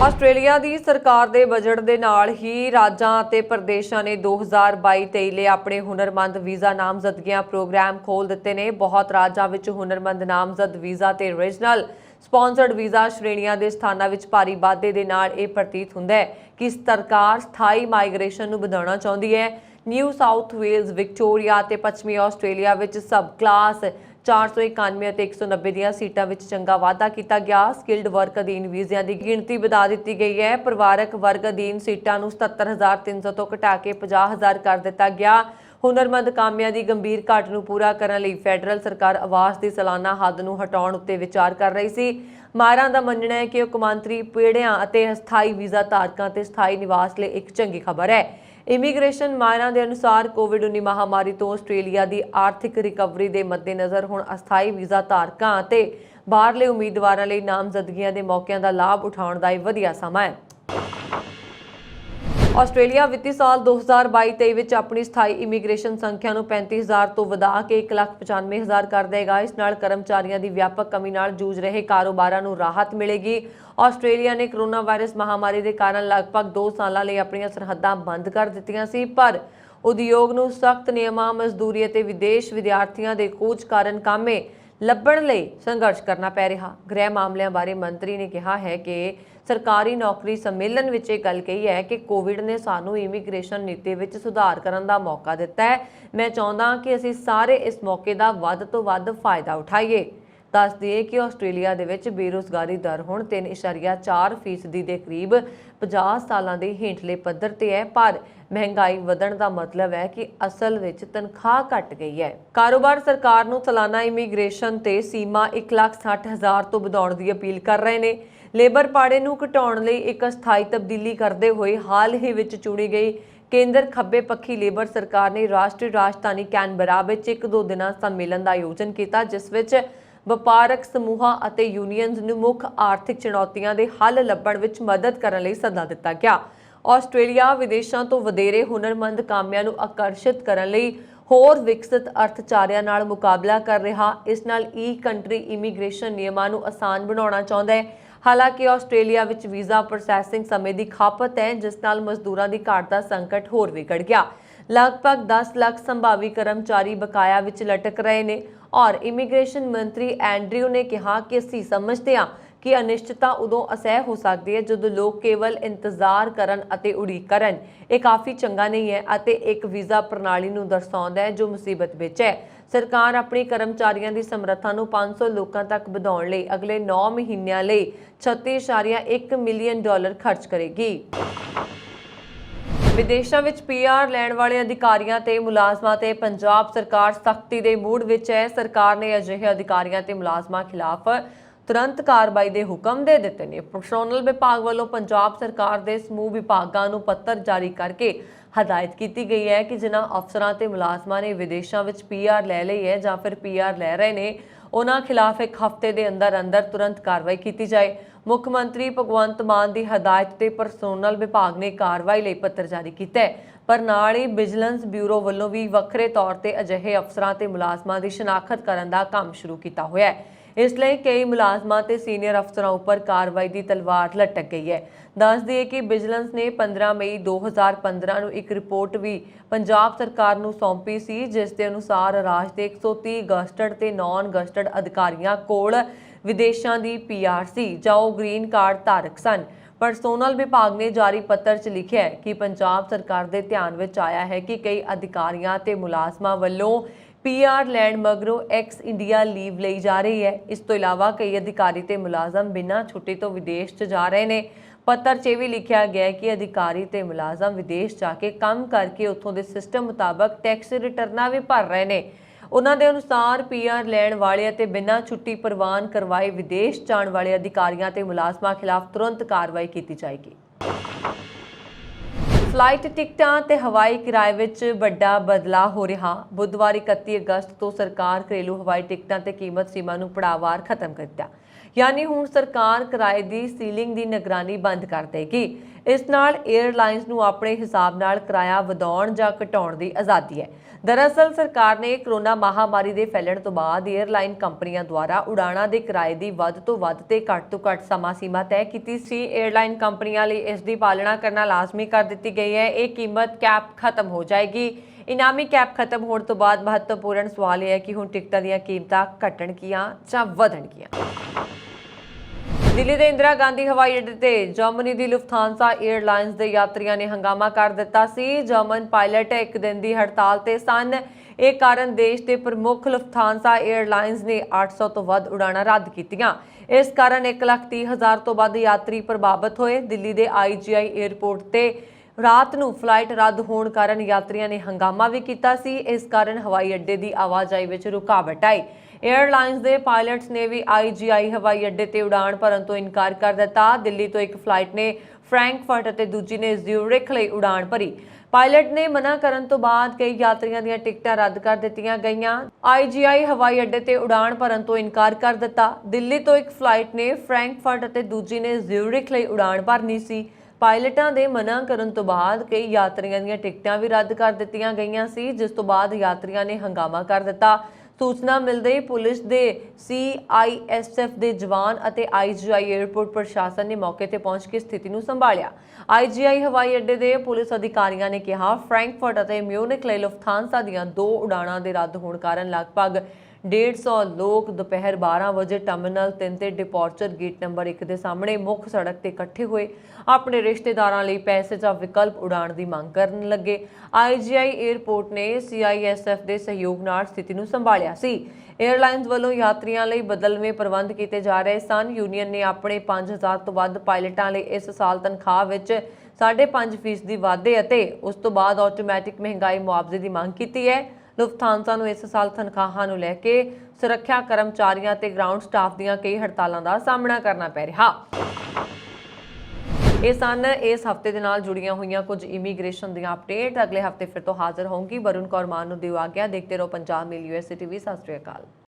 ਆਸਟ੍ਰੇਲੀਆ ਦੀ ਸਰਕਾਰ ਦੇ ਬਜਟ ਦੇ ਨਾਲ ਹੀ ਰਾਜਾਂ ਅਤੇ ਪ੍ਰਦੇਸ਼ਾਂ ਨੇ 2022-23 ਲਈ ਆਪਣੇ ਹੁਨਰਮੰਦ ਵੀਜ਼ਾ ਨਾਮਜ਼ਦਗੀਆਂ ਪ੍ਰੋਗਰਾਮ ਖੋਲ੍ਹ ਦਿੱਤੇ ਨੇ। ਬਹੁਤ ਰਾਜਾਂ ਵਿੱਚ ਹੁਨਰਮੰਦ ਨਾਮਜ਼ਦ ਵੀਜ਼ਾ ਤੇ ਰੀਜਨਲ ਸਪਾਂਸਰਡ ਵੀਜ਼ਾ ਸ਼੍ਰੇਣੀਆਂ ਦੇ ਸਥਾਨਾਂ ਵਿੱਚ ਭਾਰੀ ਵਾਧੇ ਦੇ ਨਾਲ ਇਹ ਪ੍ਰਤੀਤ ਹੁੰਦਾ ਹੈ ਕਿ ਸਰਕਾਰ ਸਥਾਈ ਮਾਈਗ੍ਰੇਸ਼ਨ ਨੂੰ ਵਧਾਉਣਾ ਚਾਹੁੰਦੀ ਹੈ। ਨਿਊ ਸਾਊਥ ਵੇਲਜ਼, ਵਿਕਟੋਰੀਆ ਤੇ ਪੱਛਮੀ ਆਸਟ੍ਰੇਲੀਆ ਵਿੱਚ ਸਬ ਕਲਾਸ 491 ਅਤੇ 190 ਦੀਆਂ ਸੀਟਾਂ ਵਿੱਚ ਚੰਗਾ ਵਾਧਾ ਕੀਤਾ ਗਿਆ। ਸਕਿਲਡ ਵਰਕ ਅਧੀਨ ਵੀਜ਼ਿਆਂ ਦੀ ਗਿਣਤੀ ਵਧਾ ਦਿੱਤੀ ਗਈ ਹੈ। ਪਰਿਵਾਰਕ ਵਰਗ ਅਧੀਨ ਸੀਟਾਂ ਨੂੰ 77,300 ਤੋਂ ਘਟਾ ਕੇ 50,000 ਕਰ ਦਿੱਤਾ ਗਿਆ। ਹੁਨਰਮੰਦ ਕਾਮਿਆਂ ਦੀ ਗੰਭੀਰ ਘਾਟ ਨੂੰ ਪੂਰਾ ਕਰਨ ਲਈ ਫੈਡਰਲ ਸਰਕਾਰ ਆਵਾਸ ਦੀ ਸਾਲਾਨਾ ਹੱਦ ਨੂੰ ਹਟਾਉਣ ਉੱਤੇ ਵਿਚਾਰ ਕਰ ਰਹੀ ਸੀ। ਮਾਹਿਰਾਂ ਦਾ ਮੰਨਣਾ ਹੈ ਕਿ ਉਹ ਕੌਮਾਂਤਰੀ ਪੀੜ੍ਹੀਆਂ ਅਤੇ ਅਸਥਾਈ ਵੀਜ਼ਾ ਧਾਰਕਾਂ ਤੇ ਸਥਾਈ ਨਿਵਾਸ ਲਈ ਇੱਕ ਚੰਗੀ ਖਬਰ ਹੈ। ਇਮੀਗ੍ਰੇਸ਼ਨ ਮਾਹਿਰਾਂ ਦੇ ਅਨੁਸਾਰ ਕੋਵਿਡ-19 ਮਹਾਮਾਰੀ ਤੋਂ ਆਸਟ੍ਰੇਲੀਆ ਦੀ ਆਰਥਿਕ ਰਿਕਵਰੀ ਦੇ ਮੱਦੇਨਜ਼ਰ ਹੁਣ ਅਸਥਾਈ ਵੀਜ਼ਾ ਧਾਰਕਾਂ ਅਤੇ ਬਾਹਰਲੇ ਉਮੀਦਵਾਰਾਂ ਲਈ ਨਾਮਜ਼ਦਗੀਆਂ ਦੇ ਮੌਕਿਆਂ ਦਾ ਲਾਭ ਉਠਾਉਣ ਦਾ ਇਹ ਵਧੀਆ ਸਮਾਂ ਹੈ। ਆਸਟ੍ਰੇਲੀਆ ਵਿੱਤੀ ਸਾਲ 2022-23 ਵਿੱਚ ਆਪਣੀ ਸਥਾਈ ਇਮੀਗ੍ਰੇਸ਼ਨ ਸੰਖਿਆ ਨੂੰ 35,000 ਤੋਂ ਵਧਾ ਕੇ 1,95,000 ਕਰ ਦੇਗਾ। ਇਸ ਨਾਲ ਕਰਮਚਾਰੀਆਂ ਦੀ ਵਿਆਪਕ ਕਮੀ ਨਾਲ ਜੂਝ ਰਹੇ ਕਾਰੋਬਾਰਾਂ ਨੂੰ ਰਾਹਤ ਮਿਲੇਗੀ। ਆਸਟ੍ਰੇਲੀਆ ਨੇ ਕੋਰੋਨਾ ਵਾਇਰਸ ਮਹਾਮਾਰੀ ਦੇ ਕਾਰਨ ਲਗਭਗ 2 ਸਾਲਾਂ ਲਈ ਆਪਣੀਆਂ ਸਰਹੱਦਾਂ ਬੰਦ ਕਰ ਦਿੱਤੀਆਂ ਸੀ, ਪਰ ਉਦਯੋਗ ਨੂੰ ਸਖਤ ਨਿਯਮਾਂ, ਮਜ਼ਦੂਰੀ ਅਤੇ ਵਿਦੇਸ਼ ਵਿਦਿਆਰਥੀਆਂ ਦੇ ਖੋਜ ਕਾਰਨ ਕਾਮੇ ਲੱਭਣ ਲਈ ਸੰਘਰਸ਼ ਕਰਨਾ ਪੈ ਰਿਹਾ। ਗ੍ਰਹਿ ਮਾਮਲਿਆਂ ਬਾਰੇ ਮੰਤਰੀ ਨੇ ਕਿਹਾ ਹੈ ਕਿ ਸਰਕਾਰੀ ਨੌਕਰੀ ਸੰਮੇਲਨ ਵਿੱਚ ਇਹ ਗੱਲ ਕਹੀ ਹੈ ਕਿ ਕੋਵਿਡ ਨੇ ਸਾਨੂੰ ਇਮੀਗ੍ਰੇਸ਼ਨ ਨੀਤੀ ਵਿੱਚ ਸੁਧਾਰ ਕਰਨ ਦਾ ਮੌਕਾ ਦਿੱਤਾ ਹੈ। ਮੈਂ ਚਾਹੁੰਦਾ ਕਿ ਅਸੀਂ ਸਾਰੇ ਇਸ ਮੌਕੇ ਦਾ ਵੱਧ ਤੋਂ ਵੱਧ ਫਾਇਦਾ ਉਠਾਈਏ। ਦੱਸ ਦਈਏ ਕਿ ਆਸਟ੍ਰੇਲੀਆ ਦੇ ਵਿੱਚ ਬੇਰੁਜ਼ਗਾਰੀ ਦਰ ਹੁਣ 3.4% ਦੇ ਕਰੀਬ 50 ਸਾਲਾਂ ਦੇ ਹੇਠਲੇ ਪੱਧਰ ਤੇ ਹੈ, ਪਰ ਮਹਿੰਗਾਈ ਵਧਣ ਦਾ ਮਤਲਬ ਹੈ ਕਿ ਅਸਲ ਵਿੱਚ ਤਨਖਾਹ ਘਟ ਗਈ ਹੈ। ਕਾਰੋਬਾਰ ਸਰਕਾਰ ਨੂੰ ਸਾਲਾਨਾ ਇਮੀਗ੍ਰੇਸ਼ਨ ਤੇ ਸੀਮਾ 1,60,000 ਤੋਂ ਵਧਾਉਣ ਦੀ ਅਪੀਲ ਕਰ ਰਹੇ ਨੇ। ਲੇਬਰ ਪਾੜੇ ਨੂੰ ਘਟਾਉਣ ਲਈ ਇੱਕ ਅਸਥਾਈ ਤਬਦੀਲੀ ਕਰਦੇ ਹੋਏ ਹਾਲ ਹੀ ਵਿੱਚ ਚੁਣੀ ਗਈ ਕੇਂਦਰ ਖੱਬੇ ਪੱਖੀ ਲੇਬਰ ਸਰਕਾਰ ਨੇ ਰਾਸ਼ਟਰੀ ਰਾਜਧਾਨੀ ਕੈਨਬਰਾ ਵਿੱਚ 1-2 ਦਿਨਾਂ ਸੰਮੇਲਨ ਦਾ ਆਯੋਜਨ ਕੀਤਾ, ਜਿਸ ਵਿੱਚ ਵਪਾਰਕ ਸਮੂਹਾਂ ਅਤੇ ਯੂਨੀਅਨਜ਼ ਨੂੰ ਮੁੱਖ ਆਰਥਿਕ ਚੁਣੌਤੀਆਂ ਦੇ ਹੱਲ ਲੱਭਣ ਵਿੱਚ ਮਦਦ ਕਰਨ ਲਈ ਸੱਦਾ ਦਿੱਤਾ ਗਿਆ। ਆਸਟ੍ਰੇਲੀਆ ਵਿਦੇਸ਼ਾਂ ਤੋਂ ਵਧੇਰੇ ਹੁਨਰਮੰਦ ਕਾਮਿਆਂ ਨੂੰ ਆਕਰਸ਼ਿਤ ਕਰਨ ਲਈ ਹੋਰ ਵਿਕਸਿਤ ਅਰਥਚਾਰਿਆਂ ਨਾਲ ਮੁਕਾਬਲਾ ਕਰ ਰਿਹਾ। ਇਸ ਨਾਲ ਕੰਟਰੀ ਇਮੀਗ੍ਰੇਸ਼ਨ ਨਿਯਮਾਂ ਨੂੰ ਆਸਾਨ ਬਣਾਉਣਾ ਚਾਹੁੰਦਾ ਹੈ। ਹਾਲਾਂਕਿ ਆਸਟ੍ਰੇਲੀਆ ਵਿੱਚ ਵੀਜ਼ਾ ਪ੍ਰੋਸੈਸਿੰਗ ਸਮੇਂ ਦੀ ਖਪਤ ਹੈ, ਜਿਸ ਨਾਲ ਮਜ਼ਦੂਰਾਂ ਦੀ ਘਾਟ ਦਾ ਸੰਕਟ ਹੋਰ ਵਿਗੜ ਗਿਆ। ਲਗਭਗ 10 ਲੱਖ ਸੰਭਾਵੀ ਕਰਮਚਾਰੀ ਬਕਾਇਆ ਵਿੱਚ ਲਟਕ ਰਹੇ ਨੇ ਔਰ ਇਮੀਗ੍ਰੇਸ਼ਨ ਮੰਤਰੀ ਐਂਡਰਿਊ ਨੇ ਕਿਹਾ ਕਿ ਅਸੀਂ ਸਮਝਦੇ ਹਾਂ ਕਿ ਅਨਿਸ਼ਚਿਤਤਾ ਉਦੋਂ ਅਸਹਿ ਹੋ ਸਕਦੀ ਹੈ ਜਦੋਂ ਲੋਕ ਕੇਵਲ ਇੰਤਜ਼ਾਰ ਕਰਨ ਅਤੇ ਉਡੀਕ ਕਰਨ। ਇਹ ਕਾਫੀ ਚੰਗਾ ਨਹੀਂ ਹੈ ਅਤੇ ਇੱਕ ਵੀਜ਼ਾ ਪ੍ਰਣਾਲੀ ਨੂੰ ਦਰਸਾਉਂਦਾ ਹੈ ਜੋ ਮੁਸੀਬਤ ਵਿੱਚ ਹੈ। ਸਰਕਾਰ ਆਪਣੀ ਕਰਮਚਾਰੀਆਂ ਦੀ ਸਮਰੱਥਾ ਨੂੰ 500 ਲੋਕਾਂ ਤੱਕ ਵਧਾਉਣ ਲਈ ਅਗਲੇ 9 ਮਹੀਨਿਆਂ ਲਈ $36.1 ਮਿਲੀਅਨ ਖਰਚ ਕਰੇਗੀ। ਵਿਦੇਸ਼ਾਂ ਵਿੱਚ PR ਲੈਣ ਵਾਲੇ ਅਧਿਕਾਰੀਆਂ ਤੇ ਮੁਲਾਜ਼ਮਾਂ ਤੇ ਪੰਜਾਬ ਸਰਕਾਰ ਸਖਤੀ ਦੇ ਮੂਡ ਵਿੱਚ ਹੈ। ਸਰਕਾਰ ਨੇ ਅਜਿਹੇ ਅਧਿਕਾਰੀਆਂ ਤੇ ਮੁਲਾਜ਼ਮਾਂ ਖਿਲਾਫ ਤੁਰੰਤ ਕਾਰਵਾਈ ਦੇ ਹੁਕਮ ਦੇ ਦਿੱਤੇ ਨੇ। ਪੈਟਰੋਨਲ ਵਿਭਾਗ ਵੱਲੋਂ ਪੰਜਾਬ ਸਰਕਾਰ ਦੇ ਸਮੂਹ ਵਿਭਾਗਾਂ ਨੂੰ ਪੱਤਰ ਜਾਰੀ ਕਰਕੇ ਹਦਾਇਤ ਕੀਤੀ ਗਈ ਹੈ ਕਿ ਜਿਨ੍ਹਾਂ ਅਫਸਰਾਂ ਤੇ ਮੁਲਾਜ਼ਮਾਂ ਨੇ ਵਿਦੇਸ਼ਾਂ ਵਿੱਚ PR ਲੈ ਲਈ ਹੈ ਜਾਂ ਫਿਰ PR ਲੈ ਰਹੇ ਨੇ, ਉਹਨਾਂ ਖਿਲਾਫ 1 ਹਫ਼ਤੇ ਦੇ ਅੰਦਰ ਤੁਰੰਤ ਕਾਰਵਾਈ ਕੀਤੀ ਜਾਏ। ਮੁੱਖ ਮੰਤਰੀ ਭਗਵੰਤ ਮਾਨ ਦੀ ਹਦਾਇਤ ਤੇ ਪੈਟਰੋਨਲ ਵਿਭਾਗ ਨੇ ਕਾਰਵਾਈ ਲਈ ਪੱਤਰ ਜਾਰੀ ਕੀਤਾ ਹੈ, ਪਰ ਨਾਲ ਹੀ ਵਿਜੀਲੈਂਸ ਬਿਊਰੋ ਵੱਲੋਂ ਵੀ ਵੱਖਰੇ ਤੌਰ ਤੇ ਅਜਿਹੇ ਅਫਸਰਾਂ ਤੇ ਮੁਲਾਜ਼ਮਾਂ ਦੀ ਸ਼ਨਾਖਤ ਕਰਨ ਦਾ ਕੰਮ ਸ਼ੁਰੂ ਕੀਤਾ ਹੋਇਆ ਹੈ। ਇਸ ਲਈ ਕਈ ਮੁਲਾਜ਼ਮਾਂ ਤੇ ਸੀਨੀਅਰ ਅਫਸਰਾਂ ਉੱਪਰ ਕਾਰਵਾਈ ਦੀ ਤਲਵਾਰ ਲਟਕ ਗਈ ਹੈ। ਦੱਸ ਦਈਏ ਕਿ ਵਿਜੀਲੈਂਸ ਨੇ 15 ਮਈ 2015 ਨੂੰ ਇੱਕ ਰਿਪੋਰਟ ਵੀ ਪੰਜਾਬ ਸਰਕਾਰ ਨੂੰ ਸੌਂਪੀ ਸੀ, ਜਿਸ ਦੇ ਅਨੁਸਾਰ ਰਾਜ ਦੇ 130 ਗਜ਼ਟਡ ਤੇ ਨਾਨ ਗਜ਼ਟਡ ਅਧਿਕਾਰੀਆਂ ਕੋਲ ਵਿਦੇਸ਼ਾਂ ਦੀ PR ਸੀ ਜਾਂ ਉਹ ਗ੍ਰੀਨ ਕਾਰਡ ਧਾਰਕ ਸਨ। ਪਰਸੋਨਲ ਵਿਭਾਗ ਨੇ ਜਾਰੀ ਪੱਤਰ 'ਚ ਲਿਖਿਆ ਹੈ ਕਿ ਪੰਜਾਬ ਸਰਕਾਰ ਦੇ ਧਿਆਨ ਵਿੱਚ ਆਇਆ ਹੈ ਕਿ ਕਈ ਅਧਿਕਾਰੀਆਂ ਤੇ ਮੁਲਾਜ਼ਮਾਂ ਵੱਲੋਂ ਪੀਆਰ ਲੈਣ ਮਗਰੋਂ ਐਕਸ ਇੰਡੀਆ ਲੀਵ ਲਈ ਜਾ ਰਹੀ ਹੈ। ਇਸ ਤੋਂ ਇਲਾਵਾ ਕਈ ਅਧਿਕਾਰੀ ਤੇ ਮੁਲਾਜ਼ਮ ਬਿਨਾਂ ਛੁੱਟੀ ਤੋਂ ਵਿਦੇਸ਼ 'ਚ ਜਾ ਰਹੇ ਨੇ। ਪੱਤਰ 'ਚ ਵੀ ਲਿਖਿਆ ਗਿਆ ਹੈ ਕਿ ਅਧਿਕਾਰੀ ਤੇ ਮੁਲਾਜ਼ਮ ਵਿਦੇਸ਼ ਜਾ ਕੇ ਕੰਮ ਕਰਕੇ ਉੱਥੋਂ ਦੇ ਸਿਸਟਮ ਮੁਤਾਬਕ ਟੈਕਸ ਰਿਟਰਨਾਂ ਵੀ ਭਰ ਰਹੇ ਨੇ। ਉਹਨਾਂ ਦੇ ਅਨੁਸਾਰ ਪੀਆਰ ਲੈਣ ਵਾਲੇ ਅਤੇ ਬਿਨਾਂ ਛੁੱਟੀ ਪ੍ਰਵਾਨ ਕਰਵਾਏ ਵਿਦੇਸ਼ ਜਾਣ ਵਾਲੇ ਅਧਿਕਾਰੀਆਂ ਤੇ ਮੁਲਾਜ਼ਮਾਂ ਖਿਲਾਫ ਤੁਰੰਤ ਕਾਰਵਾਈ ਕੀਤੀ ਜਾਏਗੀ। ਫਲਾਈਟ ਟਿਕਟਾਂ ਤੇ ਹਵਾਈ ਕਿਰਾਏ ਵਿੱਚ ਵੱਡਾ ਬਦਲਾਅ ਹੋ ਰਿਹਾ। ਬੁੱਧਵਾਰ 31 ਅਗਸਤ ਤੋਂ ਸਰਕਾਰ ਘਰੇਲੂ ਹਵਾਈ ਟਿਕਟਾਂ ਤੇ ਕੀਮਤ ਸੀਮਾ ਨੂੰ ਪੜਾਅਵਾਰ ਖਤਮ ਕਰ ਦਿੱਤਾ। यानी हुण सरकार किराए की सीलिंग की निगरानी बंद कर देगी। इस नाल एयरलाइंस नूं अपने हिसाब नाल किराया वधाउण जां घटाउण की आज़ादी है। दरअसल सरकार ने कोरोना महामारी के फैलण तो बाद एयरलाइन कंपनियां द्वारा उड़ाणां दे किराए की वध तो वध ते घट तो घट समा सीमा तय की सी। एयरलाइन कंपनियां लई इस दी पालना करना लाजमी कर दी गई है। ये कीमत कैप खत्म हो जाएगी। इनामी कैप खत्म होने तो बाद महत्वपूर्ण सवाल यह है कि हुण टिकटां दीयां कीमतां घटणगीआं जां वधणगीआं। दिल्ली के इंदिरा गांधी हवाई अड्डे ते जर्मनी की लुफ्थांसा एयरलाइंस के यात्रियों ने हंगामा कर दिता सी। जर्मन पायलट एक दिन की हड़ताल ते सन। इस कारण देश के प्रमुख लुफ्थांसा एयरलाइंस ने 800 तो वध उड़ाणां रद्द कीतियां। इस कारण 1,30,000 तो वध यात्री प्रभावित होए। दिल्ली के IGI एयरपोर्ट ते रात नूं फ्लाइट रद्द होने कारण यात्रियों ने हंगामा भी किया सी। इस कारण हवाई अड्डे की आवाजाही में रुकावट आई। एयरलाइंस के पायलट्स ने भी IGI हवाई अड्डे ते उड़ान भरन तो इनकार कर दिता। दिल्ली तो एक फ्लाइट ने फ्रैंकफर्ट और दूजी ने ज्यूरिख लई उड़ान भरी। पायलट ने मना करन तो बाद कई यात्रियों दी टिकटां रद्द कर दित्तियां गईयां। IGI हवाई अड्डे ते उड़ान भरन तो इनकार कर दिता। दिल्ली तो एक फ्लाइट ने फ्रैंकफर्ट और दूजी ने ज्यूरिख लई उड़ान भरनी सी। पायलटां दे मना करन तो बाद कई यात्रियों दी टिकटां भी रद्द कर दित्तियां गईयां सी, जिस तो बाद यात्रियों ने हंगामा कर दिता। सूचना मिलते ही पुलिस के CISF के जवान और IGI एयरपोर्ट प्रशासन ने मौके पर पहुंच के स्थिति को संभालिया। IGI हवाई अड्डे के पुलिस अधिकारियों ने कहा फ्रैंकफर्ट और म्यूनिख लई लुफ्थांसा दीयां 2 उड़ाणां दे रद्द होने कारण लगभग 150 लोग दोपहर 12 बजे टर्मिनल 3 ते डिपॉर्चर गेट नंबर 1 के सामने मुख्य सड़क ते इकट्ठे हुए अपने रिश्तेदारां लई पैसे जां विकल्प उड़ाण दी मांग करन लगे। IGI एयरपोर्ट ने CISF के सहयोग नाल स्थिति नूं संभालिया सी। एयरलाइंस वालों यात्रियों लई बदलवें प्रबंध किए जा रहे सन। यूनीयन ने अपने 5,000 तो वध पायलटां लई इस साल तनख्वाह विच 5.5% वाधे अते उस तो बाद ऑटोमैटिक महंगाई मुआवजे की मांग की है। लुफ्थांसा नूं इस साल तनख्वाहां नूं लैके सुरक्षा कर्मचारियों ते ग्राउंड स्टाफ दीयां कई हड़तालां दा सामना करना पै रहा। ये सन इस हफ्ते दे नाल जुड़ियां हुई कुछ इमीग्रेशन दीयां अपडेट। अगले हफ्ते फिर तो हाजिर होंगी। वरुण कौर मान नूं दिओ आग्या। देखते रहो पंजाब मेल USA TV। सत श्री अकाल।